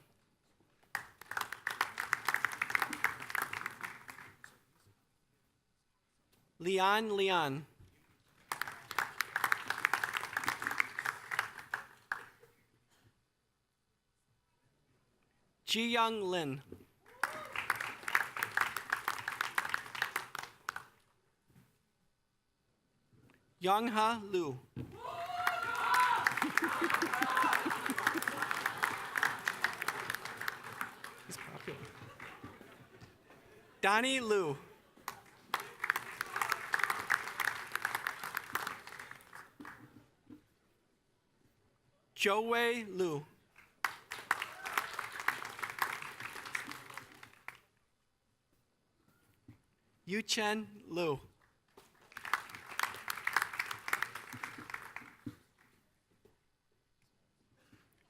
Lian. Ji Young Lin. Yongha Liu. He's popular. Donnie Liu. Joey Liu. Yuchen Liu.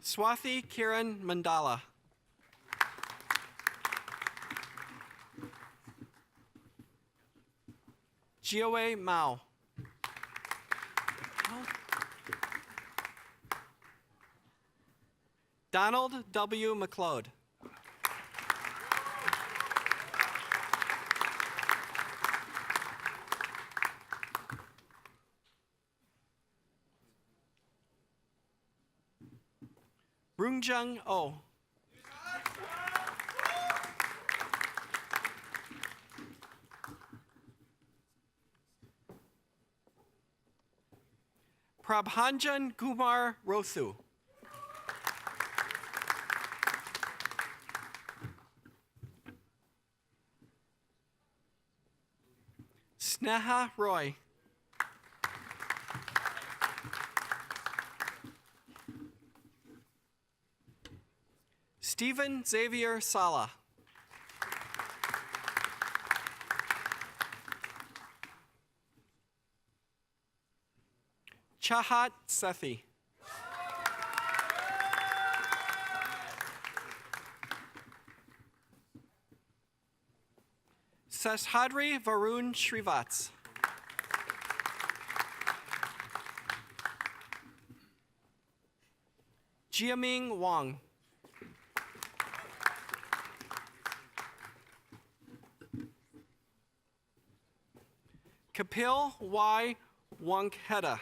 Swathi Kiran Mandala. Jiawei Mao. Donald W. McLeod. Rungjung Oh. Prabhanjan Kumar Rothu. Sneha Roy. Stephen Xavier Sala. Chahat Sethi. Seshadri Varun Shrivats. Jiaming Wang. Kapil Y. Wankheda.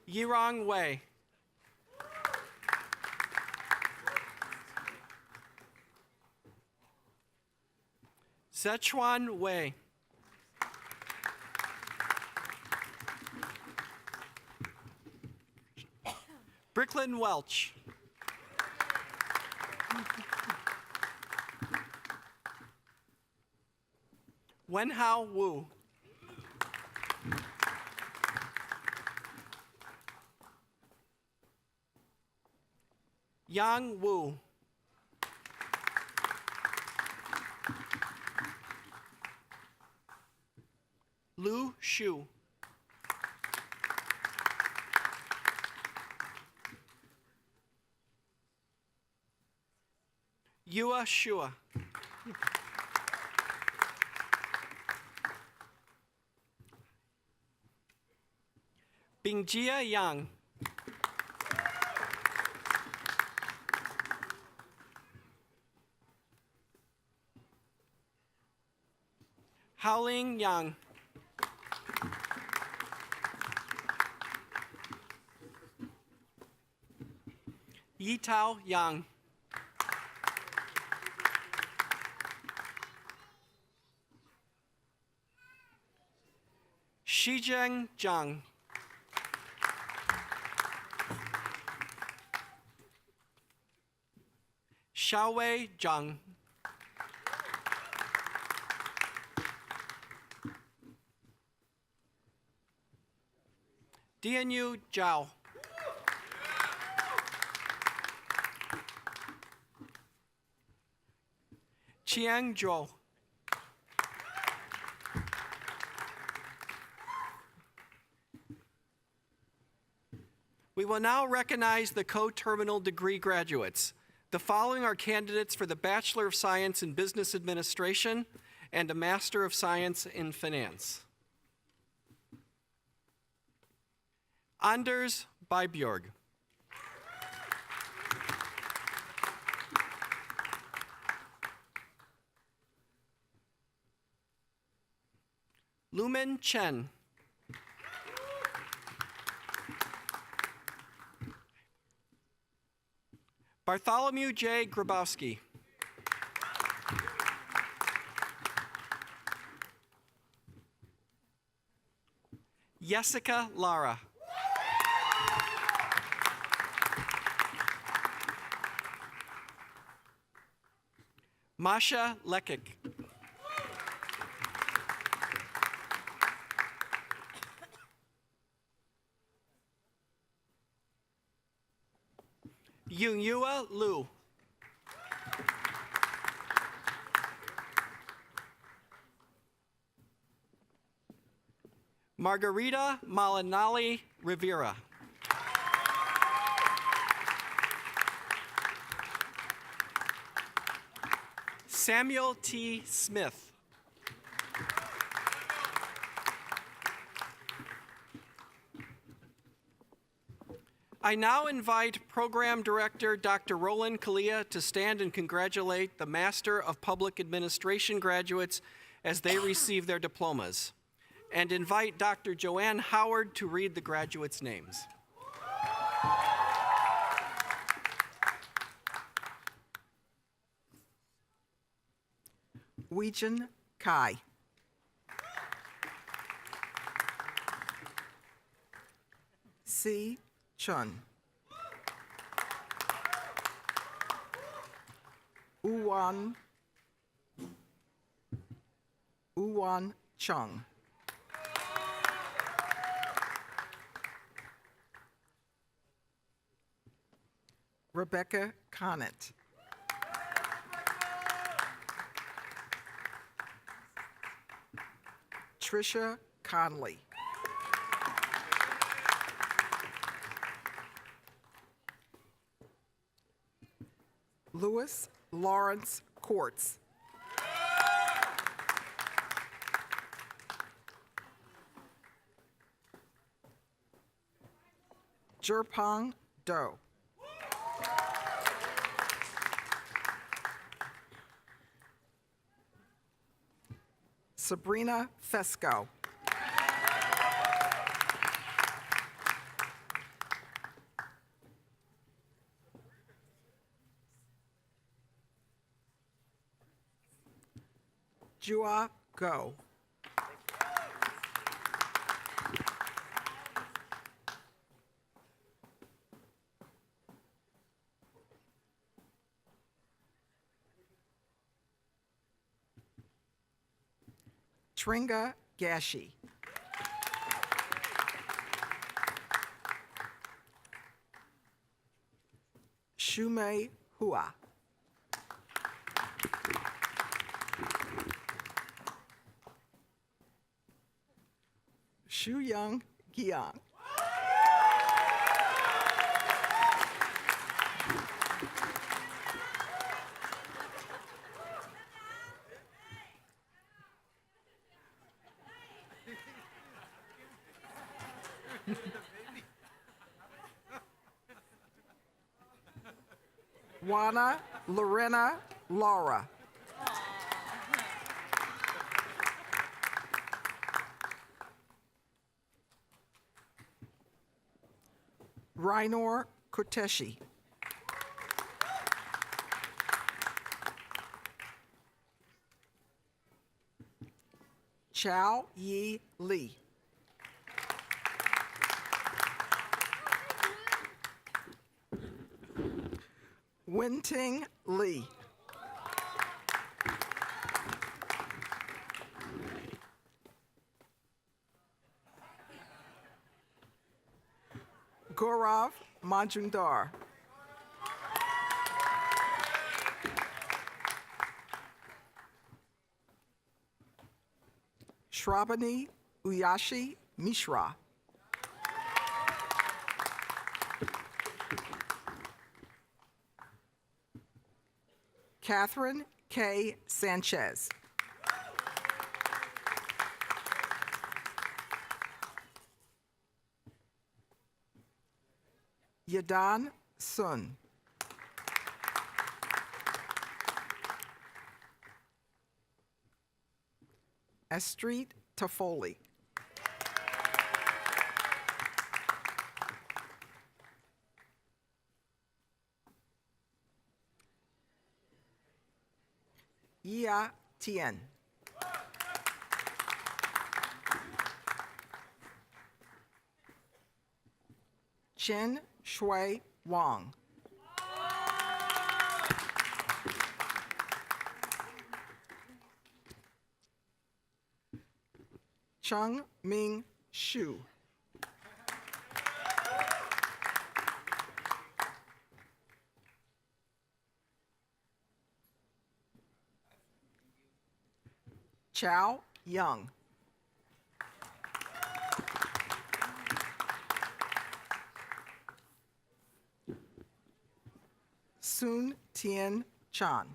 Yirong Wei. Sichuan Wei. Bricklin Welch. Wenhao Wu. Yang Wu. Lu Shu. Yua Shua. Bingjia Yang. Haoling Yang. Yitao Yang. Shizheng Zhang. Xiaowei Zhang. Dianyu Zhao. Chiang Zhou. We will now recognize the co-terminal degree graduates. The following are candidates for the Bachelor of Science in Business Administration and a Master of Science in Finance. Anders Bybjorg. Lumen Chen. Bartholomew J. Grabowski. Jessica Lara. Masha Lekic. Yungyua Liu. Margarita Malinali Rivera. Samuel T. Smith. I now invite Program Director Dr. Roland Kalia to stand and congratulate the Master of Public Administration graduates as they receive their diplomas, and invite Dr. Joanne Howard to read the graduates' names. Weijin Kai. Si Chun. Uwan Chung. Rebecca Conant. Tricia Conley. Louis Lawrence Courts. Jerpong Do. Sabrina Fesco. Jua Go. Tringa Gashi. Shumei Hua. Shuyang Giang. Juana Lorena Laura. Rainor Koteshi. Chow Yi Lee. Winting Lee. Gaurav Majumdar. Shravani Uyashi Mishra. Catherine K. Sanchez. Yadan Sun. Astrid Toffoli. Yia Tien. Chen Shui Wang. Chung Ming Shu. Chao Young. Sun Tien Chan.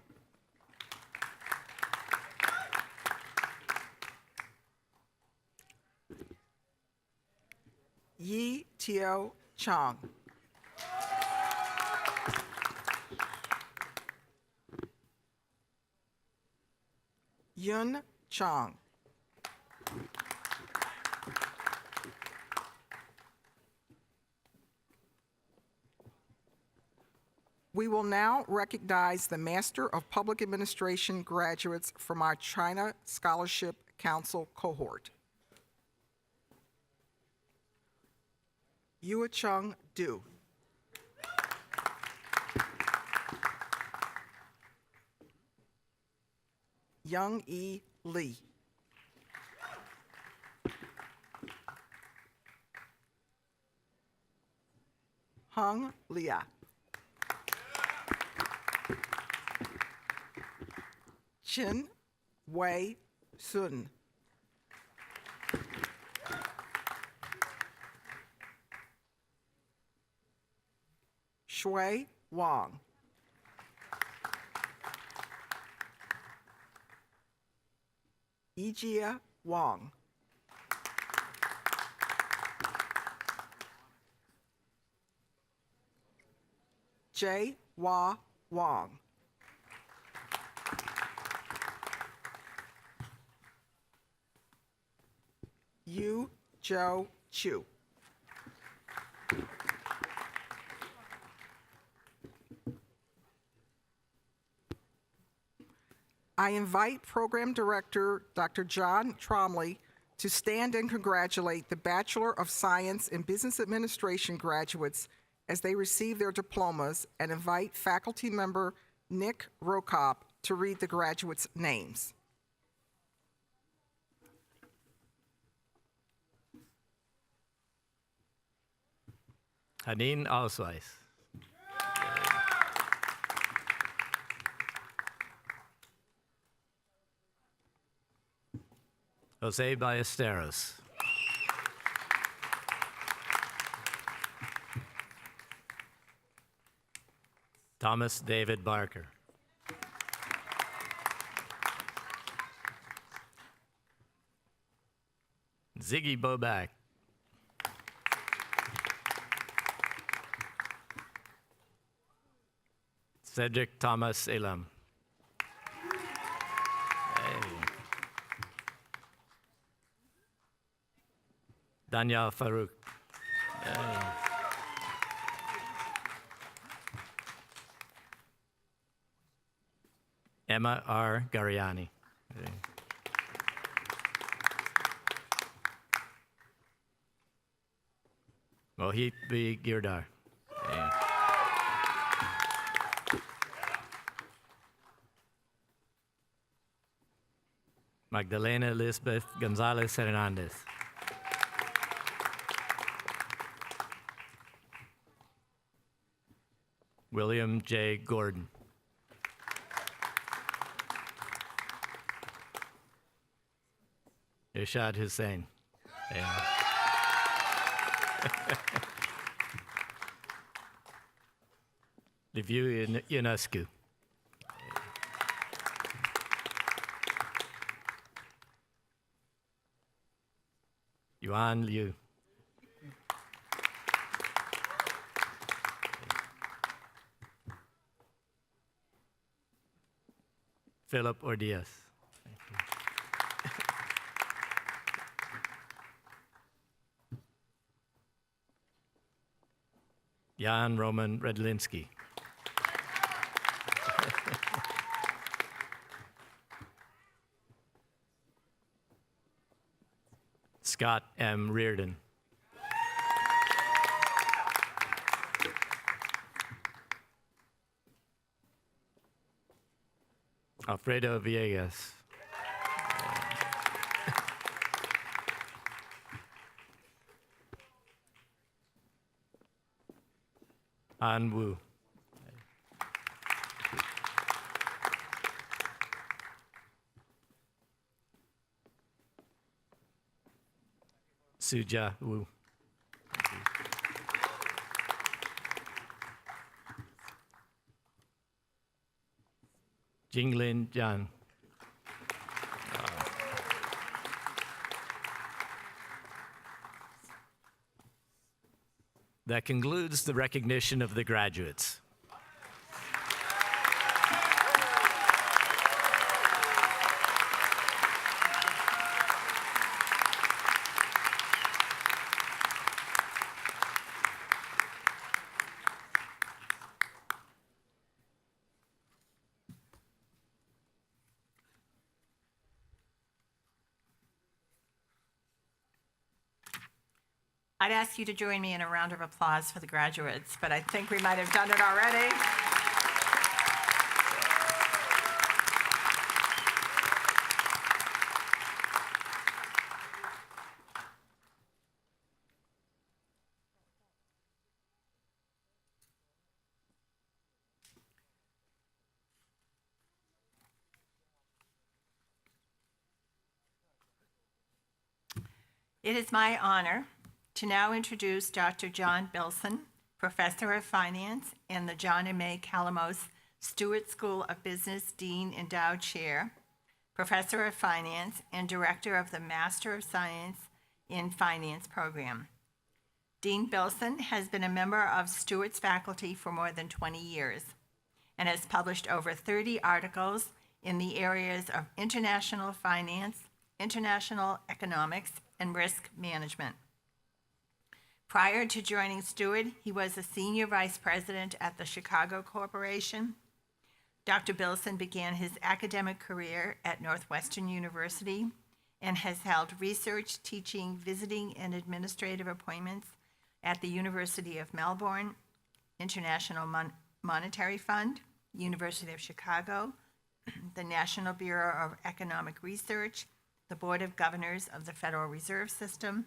Yi Tio Chang. Yun Chang. We will now recognize the Master of Public Administration graduates from our China Scholarship Council cohort. Yuacheng Du. Young E. Lee. Hung Lia. Chin Wei Sun. Shui Wang. Yijia Wang. J. Hua Wang. Yu Zhou Chu. I invite Program Director Dr. John Tromley to stand and congratulate the Bachelor of Science in Business Administration graduates as they receive their diplomas, and invite faculty member Nick Rokop to read the graduates' names. Haneen Ausweis. Jose Ballesteros. Thomas David Barker. Ziggy Bobak. Cedric Thomas Elam. Hey. Daniel Farouk. Hey. Emma R. Gariani. Hey. Mohit B. Girdar. Hey. Magdalena Elizabeth Gonzalez Hernandez. William J. Gordon. Irshad Hussain. Yeah. Liviu Ionescu. Yuan Liu. Philip Ordias. Jan Roman Redlinski. Scott M. Reardon. Alfredo Villegas. An Wu. Suja Wu. Jinglin Jiang. That concludes the recognition of the graduates. I'd ask you to join me in a round of applause for the graduates, but I think we might have done it already. It is my honor to now introduce Dr. John Bilson, Professor of Finance and the John and May Calamos Stuart School of Business Dean Endowed Chair, Professor of Finance, and Director of the Master of Science in Finance program. Dean Bilson has been a member of Stuart's faculty for more than 20 years and has published over 30 articles in the areas of international finance, international economics, and risk management. Prior to joining Stuart, he was a senior vice president at the Chicago Corporation. Dr. Bilson began his academic career at Northwestern University and has held research, teaching, visiting, and administrative appointments at the University of Melbourne, International Monetary Fund, University of Chicago, the National Bureau of Economic Research, the Board of Governors of the Federal Reserve System,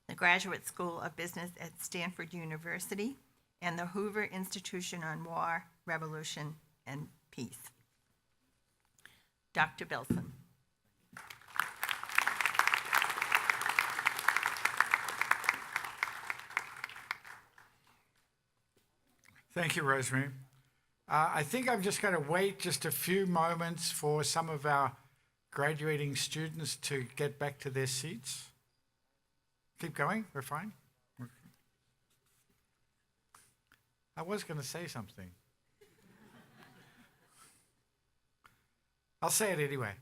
the Graduate School of Business at Stanford University, and the Hoover Institution on War, Revolution, and Peace. Dr. Bilson. Thank you, Rosemary. I think I'm just going to wait just a few moments for some of our graduating students to get back to their seats. Keep going, we're fine. I was going to say something. I'll say it anyway.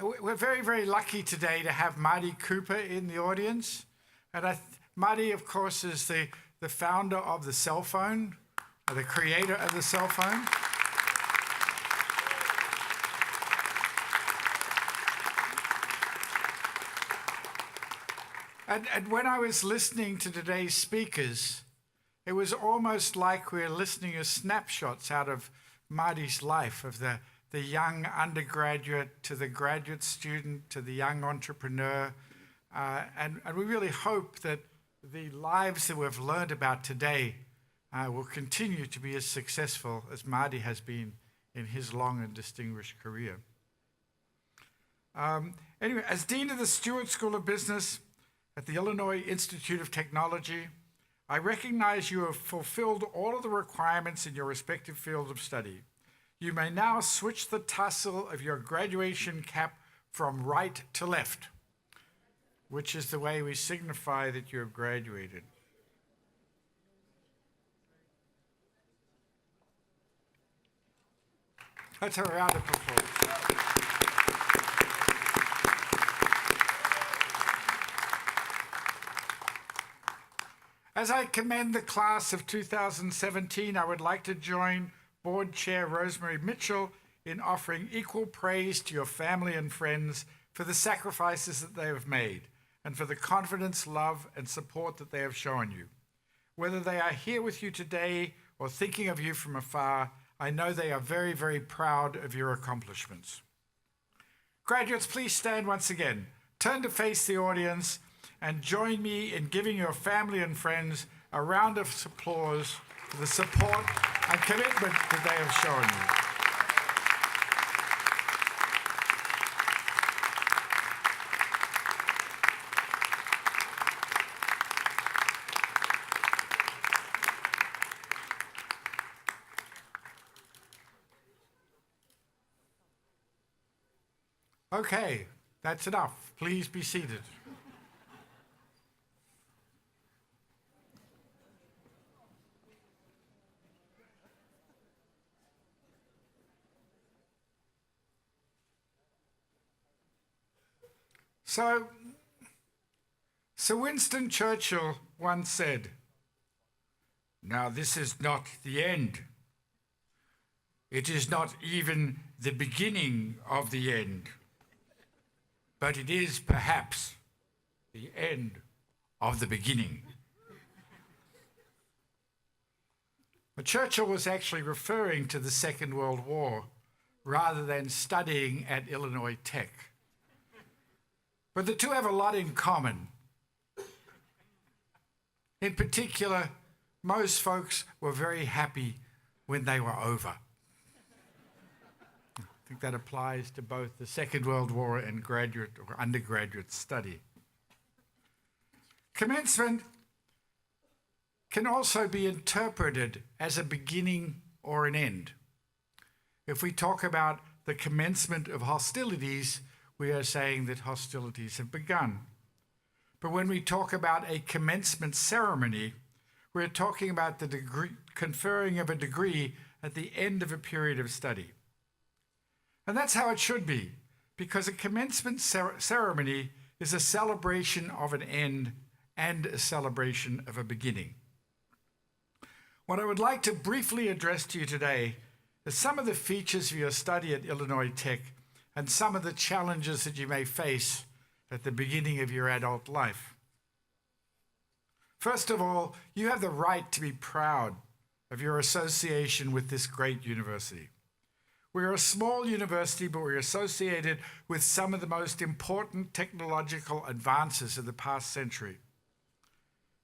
We're very, very lucky today to have Marty Cooper in the audience. And Marty, of course, is the founder of the cell phone, or the creator of the cell phone. And when I was listening to today's speakers, it was almost like we were listening to snapshots out of Marty's life, of the young undergraduate to the graduate student to the young entrepreneur. And we really hope that the lives that we've learned about today will continue to be as successful as Marty has been in his long and distinguished career. Anyway, as Dean of the Stuart School of Business at the Illinois Institute of Technology, I recognize you have fulfilled all of the requirements in your respective field of study. You may now switch the tassel of your graduation cap from right to left, which is the way we signify that you have graduated. Let's have a round of applause. As I commend the class of 2017, I would like to join Board Chair Rosemary Mitchell in offering equal praise to your family and friends for the sacrifices that they have made and for the confidence, love, and support that they have shown you. Whether they are here with you today or thinking of you from afar, I know they are very, very proud of your accomplishments. Graduates, please stand once again. Turn to face the audience and join me in giving your family and friends a round of applause for the support and commitment that they have shown you. Okay, that's enough. Please be seated. So, Sir Winston Churchill once said, "Now this is not the end. It is not even the beginning of the end, but it is perhaps the end of the beginning." But Churchill was actually referring to the Second World War rather than studying at Illinois Tech. But the two have a lot in common. In particular, most folks were very happy when they were over. I think that applies to both the Second World War and graduate or undergraduate study. Commencement can also be interpreted as a beginning or an end. If we talk about the commencement of hostilities, we are saying that hostilities have begun. But when we talk about a commencement ceremony, we're talking about the conferring of a degree at the end of a period of study. And that's how it should be, because a commencement ceremony is a celebration of an end and a celebration of a beginning. What I would like to briefly address to you today is some of the features of your study at Illinois Tech and some of the challenges that you may face at the beginning of your adult life. First of all, you have the right to be proud of your association with this great university. We are a small university, but we're associated with some of the most important technological advances of the past century.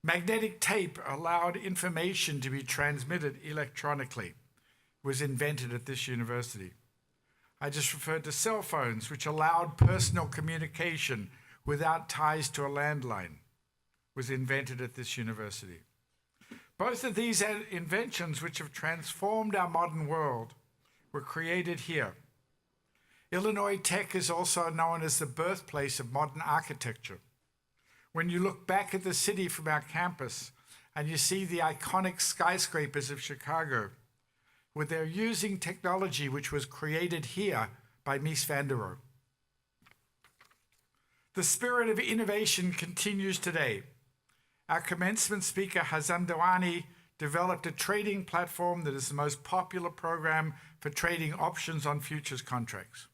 Magnetic tape allowed information to be transmitted electronically. It was invented at this university. I just referred to cell phones, which allowed personal communication without ties to a landline. It was invented at this university. Both of these inventions, which have transformed our modern world, were created here. Illinois Tech is also known as the birthplace of modern architecture. When you look back at the city from our campus and you see the iconic skyscrapers of Chicago, where they're using technology which was created here by by Mies van der Rohe. The spirit of innovation continues today. Our commencement speaker, Hazan Dawani, developed a trading platform that is the most popular program for trading options on futures contracts.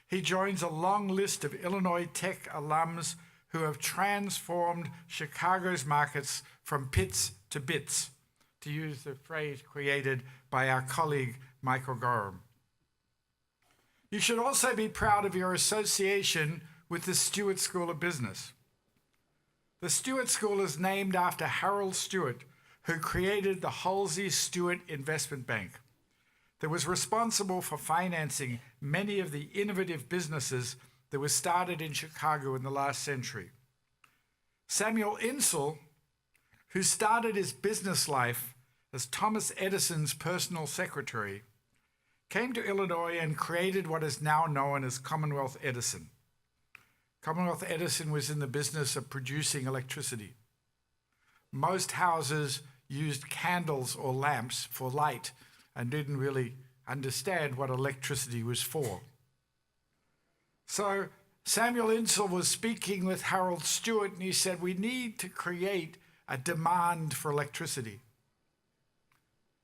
He joins a long list of Illinois Tech alums who have transformed Chicago's markets from pits to bits, to use the phrase created by our colleague Michael Gorham. You should also be proud of your association with the Stuart School of Business. The Stuart School is named after Harold Stuart, who created the Halsey Stuart Investment Bank that was responsible for financing many of the innovative businesses that were started in Chicago in the last century. Samuel Insull, who started his business life as Thomas Edison's personal secretary, came to Illinois and created what is now known as Commonwealth Edison. Commonwealth Edison was in the business of producing electricity. Most houses used candles or lamps for light and didn't really understand what electricity was for. So Samuel Insull was speaking with Harold Stuart, and he said, we need to create a demand for electricity.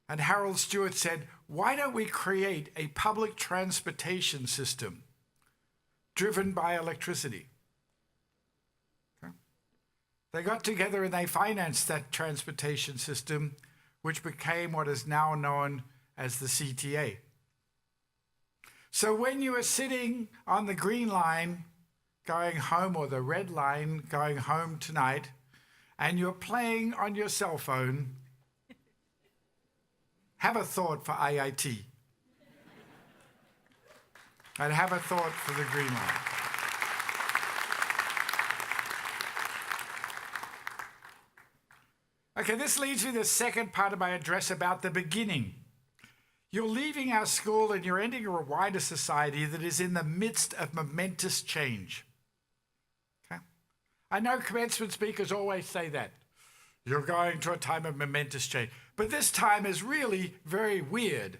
And Harold Stuart said, why don't we create a public transportation system driven by electricity? Okay. They got together and they financed that transportation system, which became what is now known as the CTA. So when you are sitting on the green line going home, or the red line going home tonight, and you're playing on your cell phone, have a thought for IIT. And have a thought for the green line. Okay, this leads me to the second part of my address about the beginning. You're leaving our school and you're entering a wider society that is in the midst of momentous change. Okay? I know commencement speakers always say that. You're going to a time of momentous change. But this time is really very weird.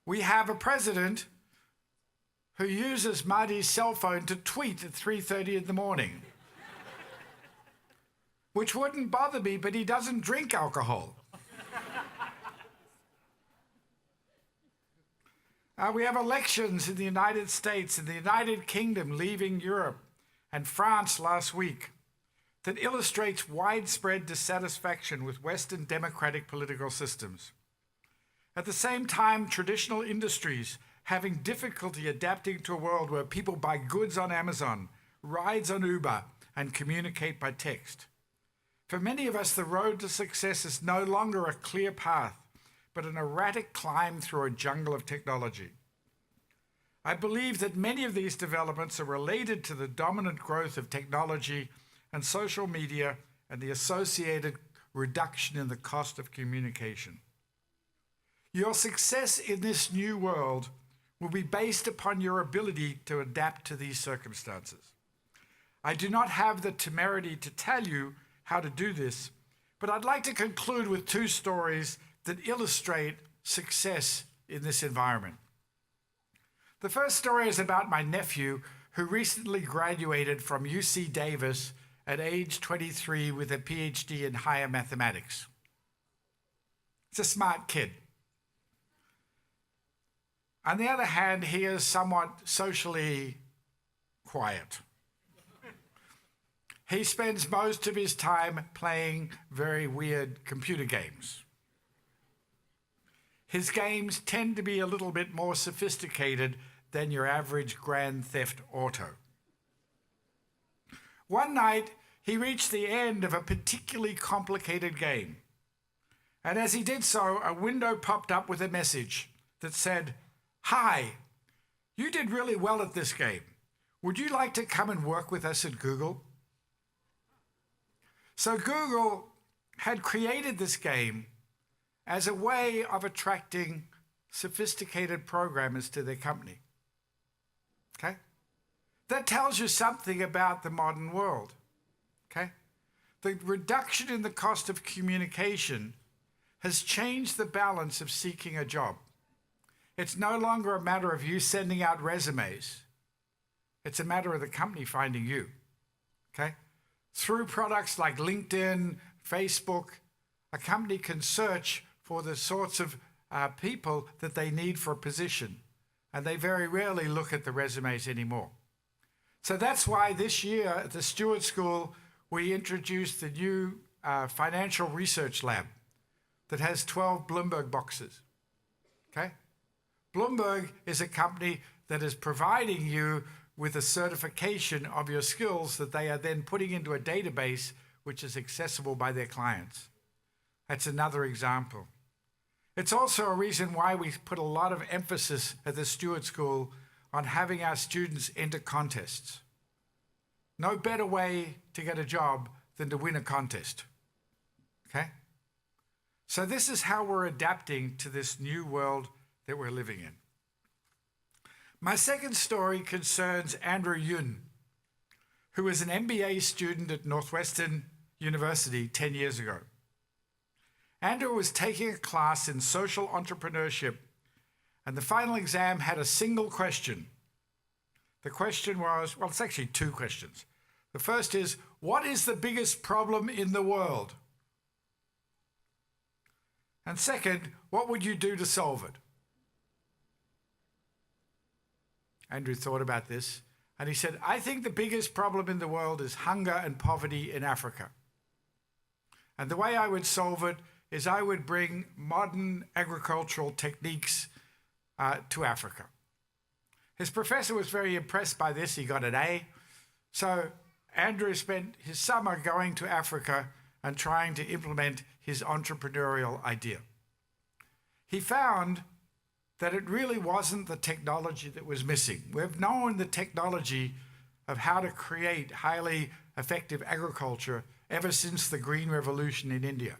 We have a president who uses Marty's cell phone to tweet at 3:30 in the morning. Which wouldn't bother me, but he doesn't drink alcohol. We have elections in the United States and the United Kingdom leaving Europe and France last week that illustrates widespread dissatisfaction with Western democratic political systems. At the same time, traditional industries having difficulty adapting to a world where people buy goods on Amazon, rides on Uber, and communicate by text. For many of us, the road to success is no longer a clear path, but an erratic climb through a jungle of technology. I believe that many of these developments are related to the dominant growth of technology and social media and the associated reduction in the cost of communication. Your success in this new world will be based upon your ability to adapt to these circumstances. I do not have the temerity to tell you how to do this, but I'd like to conclude with two stories that illustrate success in this environment. The first story is about my nephew, who recently graduated from UC Davis at age 23 with a PhD in higher mathematics. He's a smart kid. On the other hand, he is somewhat socially quiet. He spends most of his time playing very weird computer games. His games tend to be a little bit more sophisticated than your average Grand Theft Auto. One night, he reached the end of a particularly complicated game. And as he did so, a window popped up with a message that said, "Hi, you did really well at this game. Would you like to come and work with us at Google?" So Google had created this game as a way of attracting sophisticated programmers to their company. Okay? That tells you something about the modern world. Okay? The reduction in the cost of communication has changed the balance of seeking a job. It's no longer a matter of you sending out resumes. It's a matter of the company finding you, okay? Through products like LinkedIn, Facebook, a company can search for the sorts of people that they need for a position, and they very rarely look at the resumes anymore. So that's why this year at the Stuart School, we introduced the new financial research lab that has 12 Bloomberg boxes, okay? Bloomberg is a company that is providing you with a certification of your skills that they are then putting into a database which is accessible by their clients. That's another example. It's also a reason why we put a lot of emphasis at the Stuart School on having our students enter contests. No better way to get a job than to win a contest, okay? So this is how we're adapting to this new world that we're living in. My second story concerns Andrew Yun, who was an MBA student at Northwestern University 10 years ago. Andrew was taking a class in social entrepreneurship, and the final exam had a single question. The question was, well, it's actually two questions. The first is, what is the biggest problem in the world? And second, what would you do to solve it? Andrew thought about this, and he said, I think the biggest problem in the world is hunger and poverty in Africa. And the way I would solve it is I would bring modern agricultural techniques to Africa. His professor was very impressed by this. He got an A. So Andrew spent his summer going to Africa and trying to implement his entrepreneurial idea. He found that it really wasn't the technology that was missing. We've known the technology of how to create highly effective agriculture ever since the Green Revolution in India.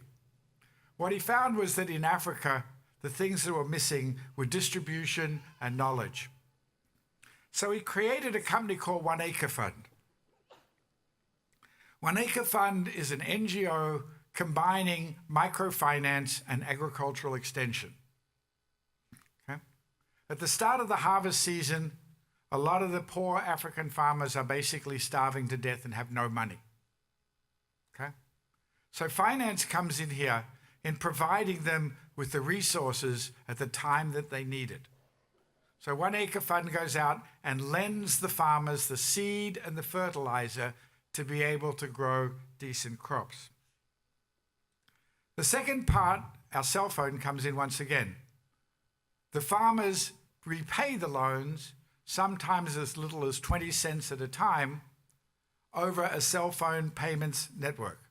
What he found was that in Africa, the things that were missing were distribution and knowledge. So he created a company called One Acre Fund. One Acre Fund is an NGO combining microfinance and agricultural extension. Okay? At the start of the harvest season, a lot of the poor African farmers are basically starving to death and have no money. Okay? So finance comes in here in providing them with the resources at the time that they need it. So One Acre Fund goes out and lends the farmers the seed and the fertilizer to be able to grow decent crops. The second part, our cell phone, comes in once again. The farmers repay the loans, sometimes as little as 20 cents at a time, over a cell phone payments network.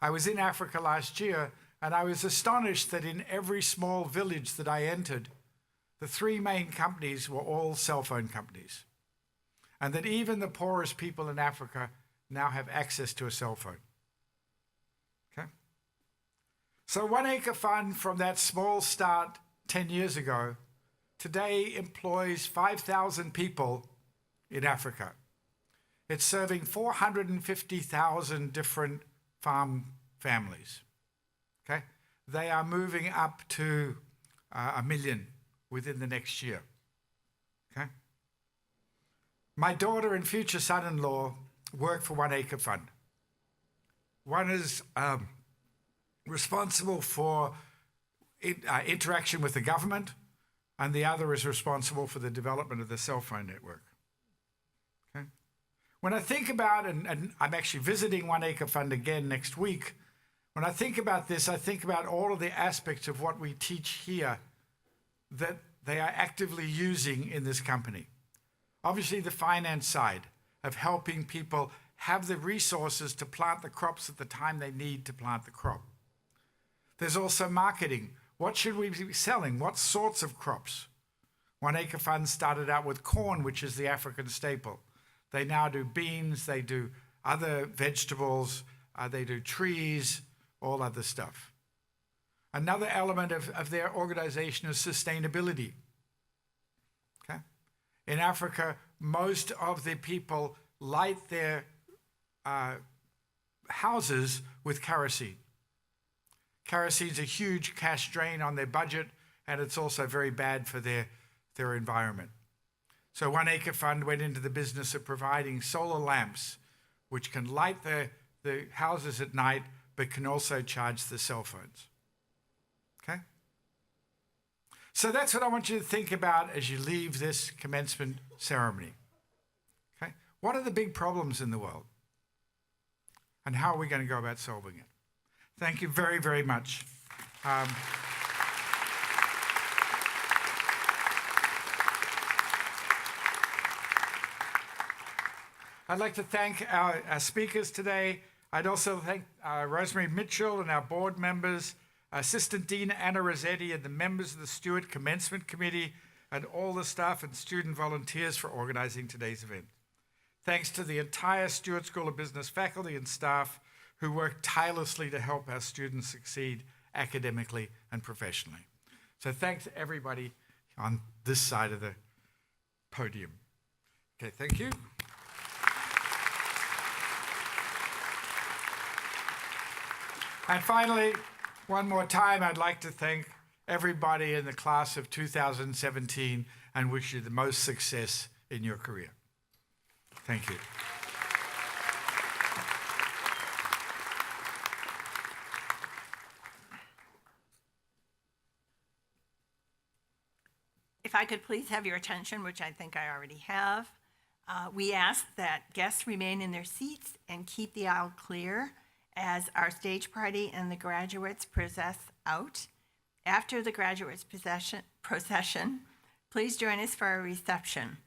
I was in Africa last year, and I was astonished that in every small village that I entered, the three main companies were all cell phone companies, and that even the poorest people in Africa now have access to a cell phone. Okay? So One Acre Fund, from that small start 10 years ago, today employs 5,000 people in Africa. It's serving 450,000 different farm families. Okay? They are moving up to 1 million within the next year. Okay? My daughter and future son-in-law work for One Acre Fund. One is responsible for interaction with the government, and the other is responsible for the development of the cell phone network. Okay? When I think about, and I'm actually visiting One Acre Fund again next week, when I think about this, I think about all of the aspects of what we teach here that they are actively using in this company. Obviously, the finance side of helping people have the resources to plant the crops at the time they need to plant the crop. There's also marketing. What should we be selling? What sorts of crops? One Acre Fund started out with corn, which is the African staple. They now do beans, they do other vegetables, they do trees, all other stuff. Another element of their organization is sustainability. Okay? In Africa, most of the people light their houses with kerosene. Kerosene is a huge cash drain on their budget. and it's also very bad for their environment. So One Acre Fund went into the business of providing solar lamps, which can light the houses at night, but can also charge the cell phones. Okay? So that's what I want you to think about as you leave this commencement ceremony. Okay? What are the big problems in the world? And how are we going to go about solving it? Thank you very, very much. I'd like to thank our speakers today. I'd also thank Rosemary Mitchell and our board members, Assistant Dean Anna Rossetti, and the members of the Stuart Commencement Committee, and all the staff and student volunteers for organizing today's event. Thanks to the entire Stuart School of Business faculty and staff who work tirelessly to help our students succeed academically and professionally. So thanks to everybody on this side of the podium. Okay, thank you. And finally, one more time, I'd like to thank everybody in the class of 2017 and wish you the most success in your career. Thank you. If I could please have your attention, which I think I already have, we ask that guests remain in their seats and keep the aisle clear as our stage party and the graduates process out. After the graduates' procession, please join us for a reception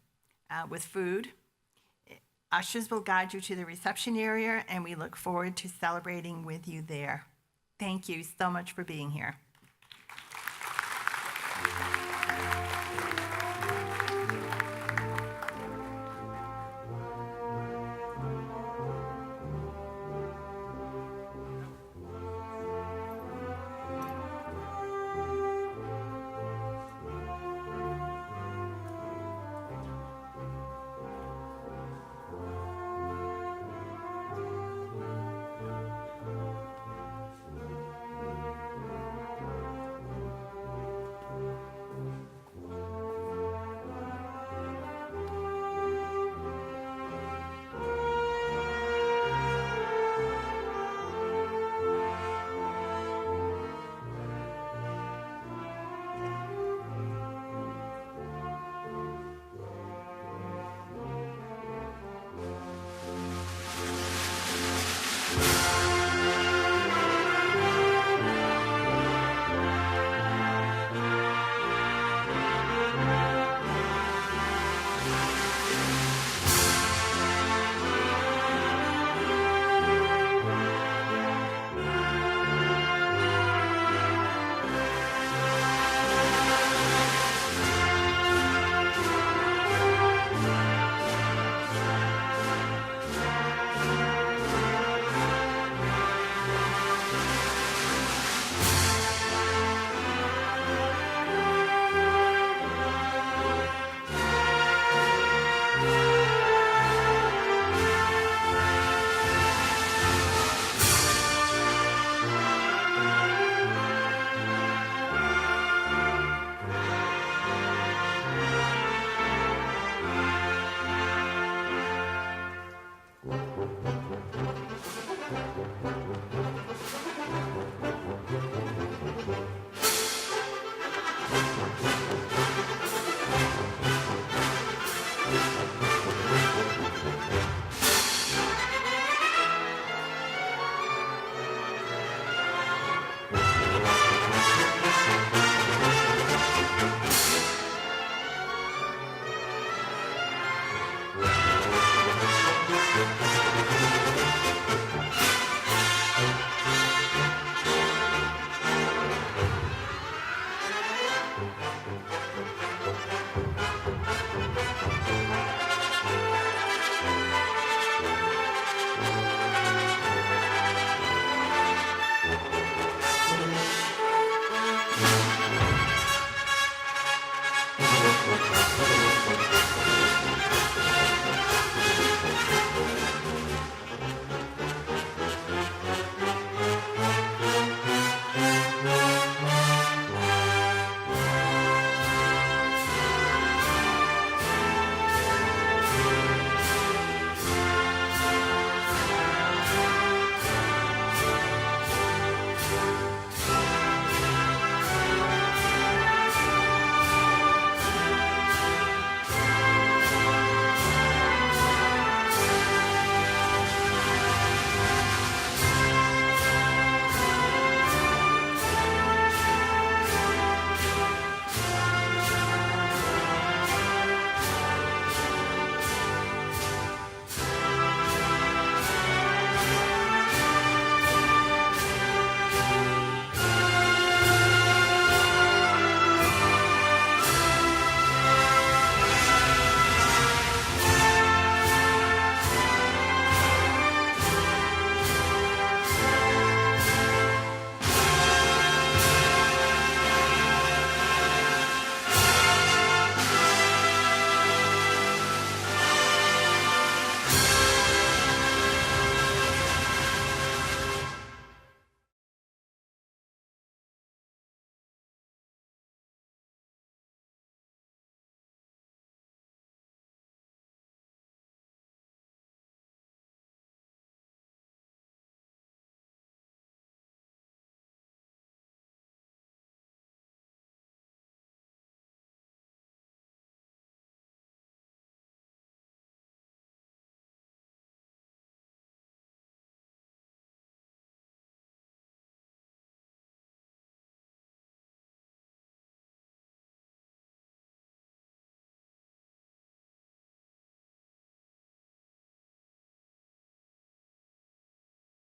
with food. Ushers will guide you to the reception area, and we look forward to celebrating with you there. Thank you so much for being here.